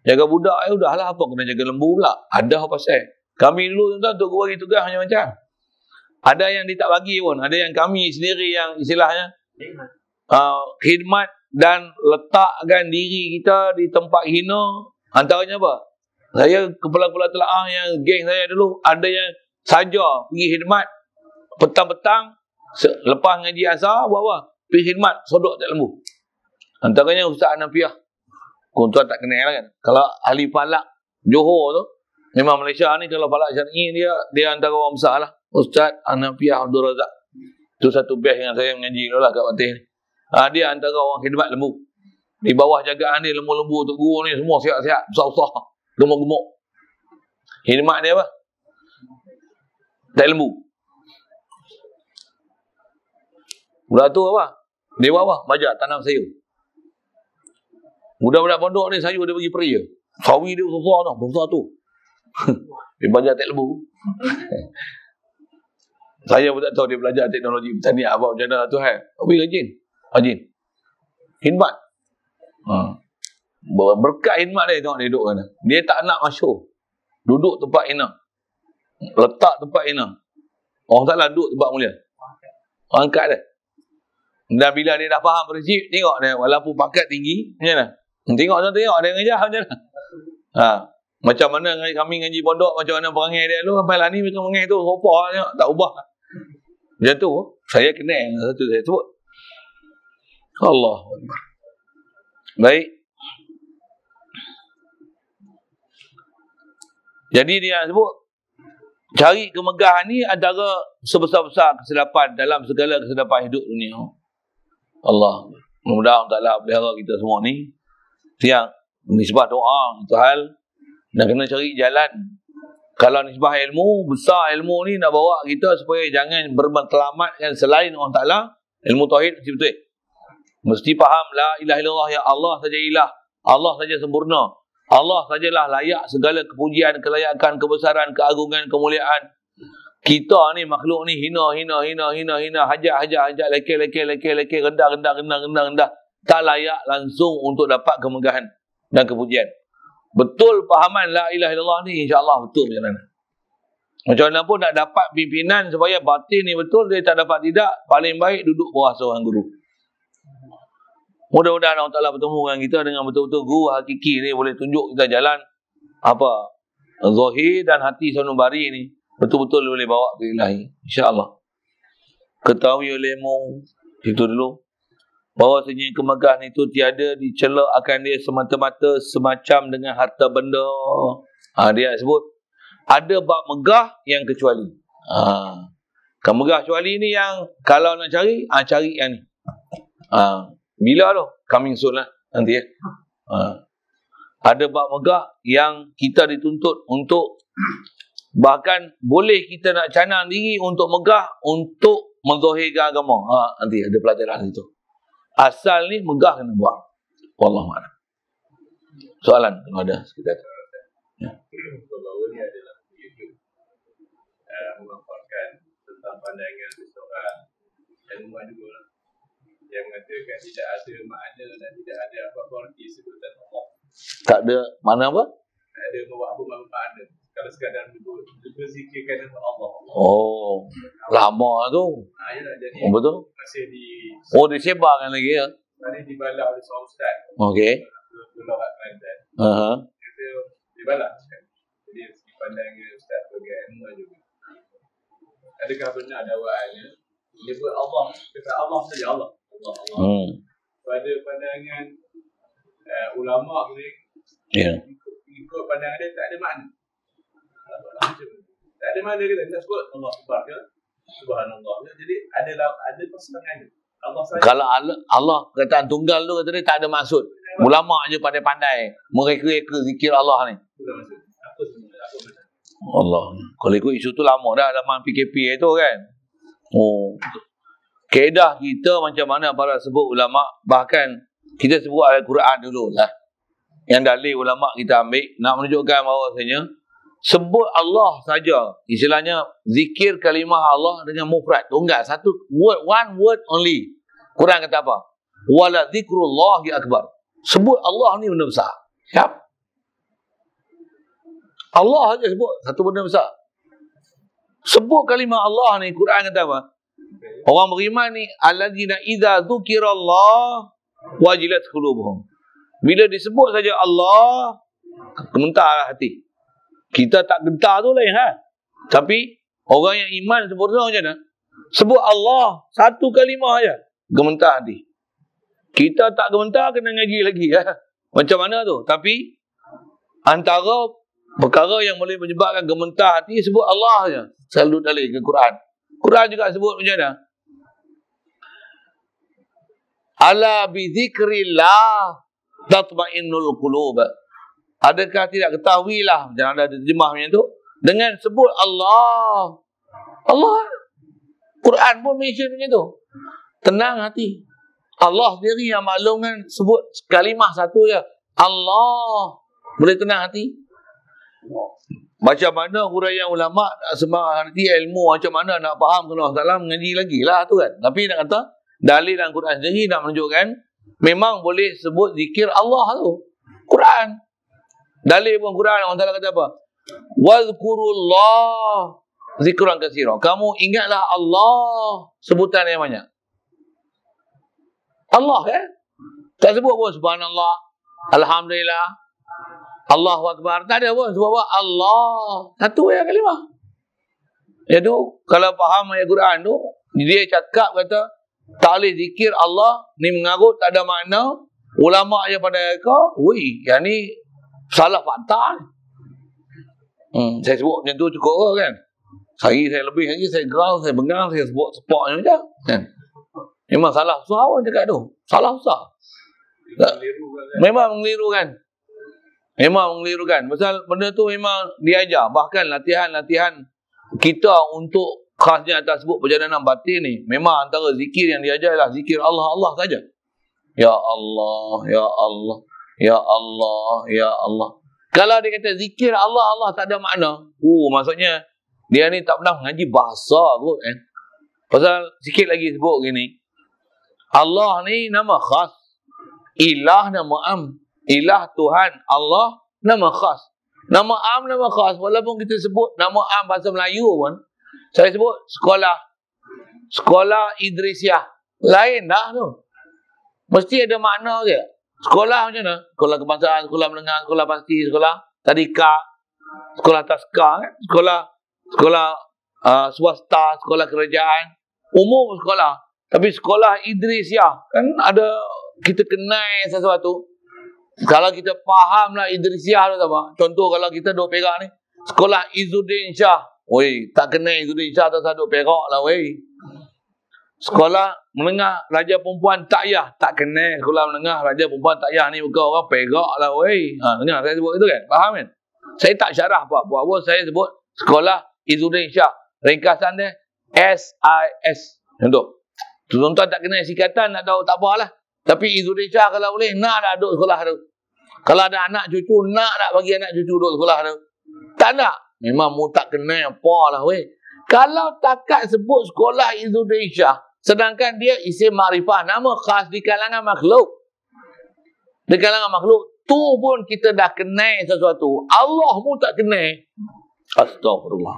Jaga budak, udahlah apa kena jaga lembu pula. Ada apa pasal. Kami dulu tuan-tuan, Tok Guru bagi tugas macam-macam. Ada yang dia tak bagi pun. Ada yang kami sendiri yang istilahnya khidmat dan letakkan diri kita di tempat hina. Antaranya apa? Saya kepala-kepala telaah yang geng saya dulu, ada yang saja pergi khidmat petang-petang, lepas ngaji asar, buat apa? Pergi khidmat, sodok tak lembu. Antaranya Ustaz Anafiah. Tuan tak kenal kan? Kalau ahli falak Johor tu, memang Malaysia ni kalau falak syar'i dia antara orang besar lah. Ustaz Anafiah Abdul Razak. Itu satu batch yang saya mengaji dulu lah kat Patih ni. Dia antara orang khidmat lembu. Di bawah jagaan dia lembu-lembu Tok Guru ni semua siap-siap, besar-besar, gemuk-gemuk. Khidmat dia apa? Tak lembu. Budak tu apa? Dia buat apa? Bajak tanam sayur. Budak-budak pondok ni sayur dia bagi peri je. Sawi dia besar tu, besar tu. Dia belajar lembu. Saya pun tak tahu dia belajar teknologi pertanian apa macam mana tu tapi rajin. Khidmat. Berkat khidmat dia, tengok dia duduk sana. Dia tak nak masyhur. Duduk tempat hina. Letak tempat hina. Orang taklah duduk tempat mulia. Angkat dia. Dan bila dia dah faham prinsip, tengok dia walaupun pangkat tinggi, macam mana? Tengok dia ngajar macam mana? Macam mana kami ngaji pondok, macam mana perangai dia dulu, sampai lah ni mereka mengai tu, rupa tengok, tak ubah. Macam tu. Saya kena yang satu saya sebut. Allah. Baik. Jadi dia sebut, cari kemegahan ni antara sebesar-besar kesilapan dalam segala kesilapan hidup dunia. Allah. Mudah-mudahan Allah pelihara kita semua ni. Yang nisbah doa, itu hal. Dan kena cari jalan. Kalau nisbah ilmu, besar ilmu ni nak bawa kita supaya jangan bermatlamatkan selain Allah Ta'ala. Ilmu tauhid mesti betul. Mesti faham la ilaha illallah, ya Allah saja ilah. Allah saja sempurna. Allah sajalah layak segala kepujian, kelayakan, kebesaran, keagungan, kemuliaan. Kita ni makhluk ni hina, hajat, leke, rendah. Tak layak langsung untuk dapat kemegahan dan kepujian. Betul pahaman la ilaha illallah ni, insya-Allah betul macam mana. Macam mana pun nak dapat pimpinan supaya batin ni betul, dia tak dapat tidak, paling baik duduk bawah seorang guru. Mudah-mudahan Allah Ta'ala bertemu dengan kita dengan betul-betul guru hakiki ni, boleh tunjuk kita jalan apa zahir dan hati sanubari ni betul-betul boleh bawa ke ilahi, insya-Allah. Ketahui olehmu itu dulu bahawa senyum kemegahan itu tiada dicela akan dia semata-mata semacam dengan harta benda. Dia sebut ada bab megah yang kecuali. Kan megah kecuali ni yang kalau nak cari, cari yang ni. Bila tu? Coming soon lah nanti ya. Ada bab megah yang kita dituntut untuk, bahkan boleh kita nak canang diri untuk megah, untuk menzahirkan agama. Nanti ada pelajaran itu. Asal ni megah kena buat. Wallahu a'lam. Soalan kalau ada sekitar. Ya. Bahawa ni adalah YouTube melaporkan tentang pandangan seseorang ilmuwan juga lah, yang mengatakan tidak ada makna dan tidak ada apa-apa arti sebutan Allah. Tak ada mana apa? Tak ada apa-apa makna. Kalau sekadar berzikirkan nama Allah. Oh, lama tu. Yalah, jadi betul? masih disebarkan lagi ya? Tadi dibalas oleh seorang ustaz. Okey. Pulau Kelantan. Kata dibalas kan. Jadi segi pandangan ustaz sebagai ilmuwan juga. Adakah benar dakwaannya menyebut Allah, kata Allah saja Allah. Pada pandangan ulama ni, ikut pandangan dia tak ada makna. Tak ada makna kita nak sebut Allah Akbar ke Subhanallah. Jadi ada perselangan. Allah saja. Kalau Allah kataan tunggal tu kata dia tak ada maksud. Ulama je pandai-pandai mereka-reka zikir Allah ni. Apa sebenarnya? Allah. Kalau ikut isu tu lama dah zaman PKP itu kan. Kaedah kita macam mana para sebut ulama, bahkan kita sebut Al-Quran dulu lah. Yang dalil ulama kita ambil nak menunjukkan bahawasanya sebut Allah saja, istilahnya zikir kalimah Allah dengan mufrad, tunggal, satu word, one word only. Quran kata apa? Wala zikrullahi akbar. Sebut Allah ni benda besar. Siap? Allah saja sebut satu benda besar. Sebut kalimah Allah ni, Quran kata apa? Orang beriman ni alladzina idza dzukirallah wajilat qulubuhum. Bila disebut saja Allah, gemetar hati. Kita tak gentar tu lain Tapi orang yang iman sempurna macam mana? Sebut Allah satu kalimah aja, gemetar hati. Kita tak gemetar, kena ngaji lagi Macam mana tu? Tapi antara perkara yang boleh menyebabkan gemetar hati, sebut Allah aja. Selalu dalil ke Quran. Quran juga sebut macam mana? Ala bi dzikrillah tatma'innul qulub. Adakah tidak ketahuilah, jangan ada terjemah macam tu, dengan sebut Allah. Allah. Quran pun mention macam tu. Tenang hati. Allah sendiri yang maklumkan, sebut kalimah satu je. Allah. Boleh tenang hati. Macam mana huraian ulama nak sembang hati ilmu, macam mana nak faham kena Allah mengaji lagi lah tu kan. Tapi nak kata dalil dalam Quran sendiri nak menunjukkan memang boleh sebut zikir Allah tu. Quran. Dalil pun Quran, Allah Ta'ala kata apa? Wazkurullah zikran katsira. Kamu ingatlah Allah sebutan yang banyak. Allah tak sebut pun subhanallah, alhamdulillah, Allahu Akbar. Tak ada pun. Sebab apa? Allah. Satu ya kalimah. Iaitu kalau faham ayat Quran tu, dia cakap kata tak boleh zikir Allah ni mengarut tak ada makna. Ulama je pada kau, yang ni salah fakta. Saya sebut macam tu cukup kan. Saya lebih lagi, saya geral, saya bengang, saya sebut spotnya je kan. Memang salah besar orang cakap tu. Salah besar. Memang mengelirukan. Memang mengelirukan. Pasal benda tu memang diajar. Bahkan latihan-latihan kita untuk khasnya atas sebut perjalanan batin ni, memang antara zikir yang diajar ialah zikir Allah saja. Ya Allah, Ya Allah, Ya Allah, Ya Allah. Kalau dia kata zikir Allah tak ada makna, maksudnya dia ni tak pernah mengaji bahasa kot kan. Pasal sikit lagi sebut gini, Allah ni nama khas, ilah nama am, ilah Tuhan, Allah nama khas. Nama am nama khas, walaupun kita sebut nama am bahasa Melayu pun, saya sebut sekolah Idrisiah, lain dah tu. Mesti ada makna je. Sekolah macam mana? Sekolah kebangsaan, sekolah menengah, sekolah pasti, sekolah tadika, sekolah taska, kan? Sekolah swasta, sekolah kerajaan, umum sekolah. Tapi sekolah Idrisiah, kan ada kita kenal sesuatu. Kalau kita fahamlah Idrisiah tu apa? Contoh kalau kita duk Perak ni, sekolah Izzuddin Shah. Tak kenal Izzuddin Shah tak duk Perak lah Sekolah menengah Raja Perempuan Takyah, tak kenal sekolah menengah Raja Perempuan Takyah ni bukan orang Perak lah dengar saya sebut itu kan? Faham kan? Saya tak syarah apa-apa, saya sebut sekolah Izzuddin Shah. Ringkasan dia SIS. Contoh. Tuan-tuan tak kenal sikatan, nak tahu tak apalah. Tapi Izzuddin Shah kalau boleh, nak tak duduk sekolah tu. Kalau ada anak cucu, nak tak bagi anak cucu duduk sekolah tu. Tak nak. Memang mu tak kenal apa lah Kalau takat sebut sekolah Izzuddin Shah, sedangkan dia isim makrifah, nama khas di kalangan makhluk. Di kalangan makhluk, tu pun kita dah kenal sesuatu. Allah pun tak kenal. Astagfirullah.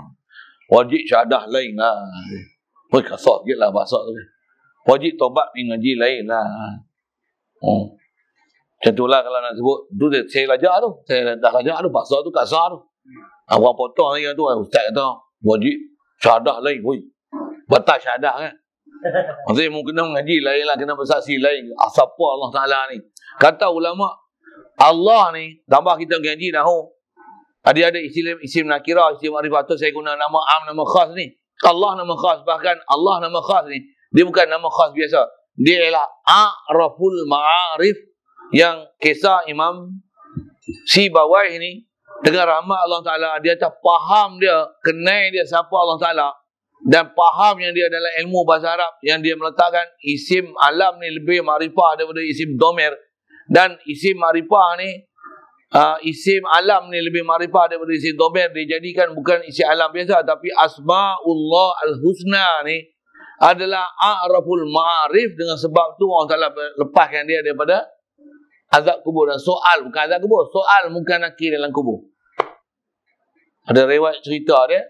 Wajib syahadah lain lah. Kasar sikit lah bahasa tu. Wajib tobat ni ngaji lain lah. Macam tu lah kalau nak sebut. Tu saya lajak tu. Saya dah lajak tu. Bahasa tu kasar tu. Orang potong lagi tu. Ustaz kata, wajib syahadah lain. Batal syahadah kan. Maksudnya mu kena mengaji lain lah. Kena bersaksi lain. Siapa Allah Ta'ala ni. Kata ulama, Allah ni, tambah kita mengaji dah. Ada isim nakirah, isim ma'rifah tu saya guna nama am, nama khas ni. Allah nama khas, bahkan Allah nama khas ni. Dia bukan nama khas biasa. Dia ialah a'raful ma'arif, yang kisah Imam Sibawai ni dengan rahmat Allah Ta'ala, dia tak faham dia, kenal dia siapa Allah Ta'ala, dan faham yang dia adalah ilmu bahasa Arab, yang dia meletakkan isim alam ni lebih ma'rifah daripada isim domer, dan isim ma'rifah ni isim alam ni lebih ma'rifah daripada isim domer. Dia jadikan bukan isim alam biasa, tapi Asma'ullah Al-Husna ni adalah a'raful ma'arif. Dengan sebab tu Allah Ta'ala lepaskan dia daripada azab kubur dan soal, bukan azab kubur, soal muka nakir dalam kubur. Ada riwayat cerita dia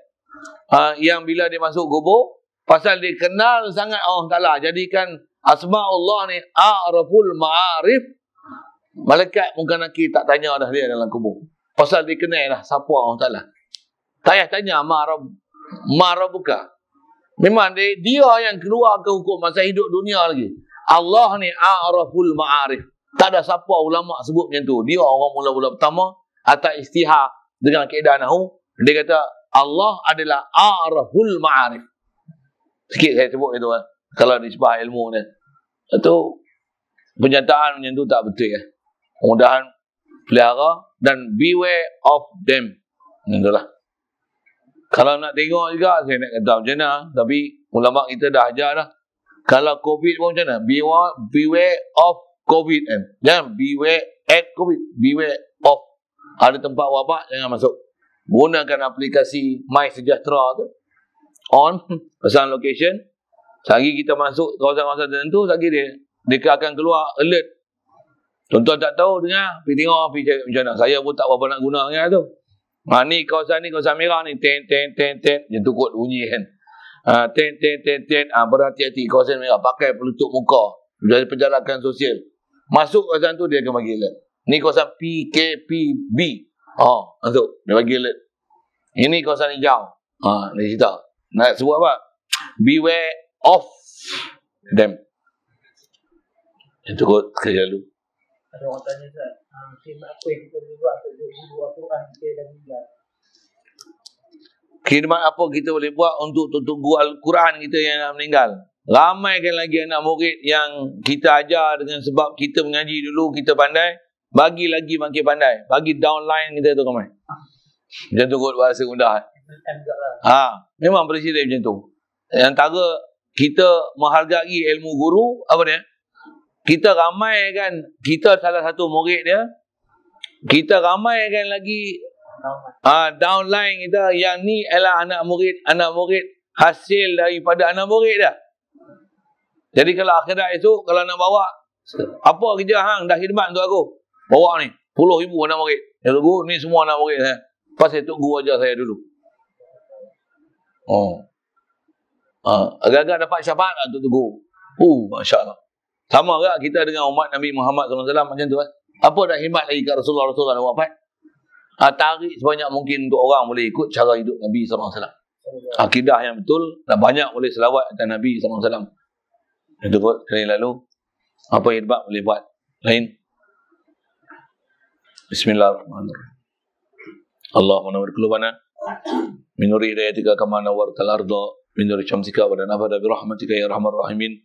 yang bila dia masuk kubur, pasal dia kenal sangat Allah Ta'ala, jadikan Asma'ullah ni a'raful ma'arif. Malaikat muka nakir tak tanya dah dia dalam kubur. Pasal dia kenal dah siapa Allah Ta'ala. Tak payah tanya ma'rabuka. Memang dia yang keluar ke hukum masa hidup dunia lagi. Allah ni a'raful ma'arif. Tak ada siapa ulama sebut macam tu. Dia orang mula-mula pertama atas istihar dengan kaedah nahu. Dia kata Allah adalah a'raful ma'arif. Sikit saya sebut itu kalau nisbah ilmu ni. Itu penyataan macam tu tak betul Mudahan pelihara dan beware of them. Itulah. Kalau nak tengok juga, saya nak kata macam mana. Tapi ulama kita dah ajar dah. Kalau COVID pun macam mana? Beware of COVID kan. Jangan beware at COVID. Beware of. Ada tempat wabak, jangan masuk. Gunakan aplikasi My Sejahtera tu. On. Pesan location. Sehari kita masuk kawasan-kawasan tertentu, sehari dia akan keluar alert. Tuan-tuan tak tahu dengar, pergi tengok, pergi cari macam mana. Saya pun tak berapa nak guna dengan tu. Ni kawasan merah ni, ten, yang tu kot bunyi kan. Ten, berhati-hati kawasan merah, pakai penutup muka. Dari penjarakan sosial. Masuk kawasan tu, dia akan bagi alert. Ni kawasan PKPB. Masuk, dia bagi alert. Ini kawasan hijau. Dia cerita. Nak sebut apa? Beware of them. Itu kot kerja lu. Ada orang tanya Ustaz, khidmat apa yang kita boleh buat untuk guru Al-Quran kita dah meninggal? Khidmat apa kita boleh buat untuk guru Al-Quran kita yang nak meninggal? Ramaikan lagi anak murid yang kita ajar dengan sebab kita mengaji dulu, kita pandai, bagi lagi makin pandai. Bagi downline kita tu ramai. Macam tu kot bahasa mudah. Memang presiden macam tu. Antara kita menghargai ilmu guru, apa dia? Kita ramaikan, kita salah satu murid dia, kita ramaikan lagi downline kita yang ni adalah anak murid hasil daripada anak murid dah. Jadi kalau akhirat itu, kalau nak bawa, apa kerja hang dah khidmat untuk aku? Bawa ni, 10,000 anak murid. Ya guru, ni semua anak murid saya. Pasal itu guru ajar saya dulu. Agak-agak dapat syafaat untuk guru. Masya Allah. Sama tak kita dengan umat Nabi Muhammad SAW macam tu kan? Apa dah khidmat lagi kat Rasulullah dah wafat? Tarik sebanyak mungkin untuk orang boleh ikut cara hidup Nabi SAW. Akidah yang betul, dan banyak boleh selawat atas Nabi SAW. Itu kot kali lalu. Apa khidmat boleh buat? Lain. Bismillahirrahmanirrahim. Allahumma nawwir qulubana min nuri hidayatika kama nawwartal arda min nuri syamsika wa nafada bi rahmatika ya arhamar rahimin.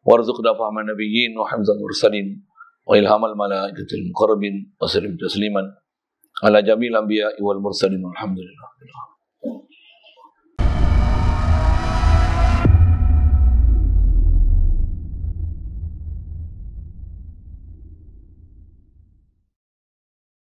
Warzuqna fahman nabiyyin wa hamzal mursalin wa ilhamal malaikatil muqarrabin wa sallim tasliman ala jamil anbiya'i wal mursalin walhamdulillah.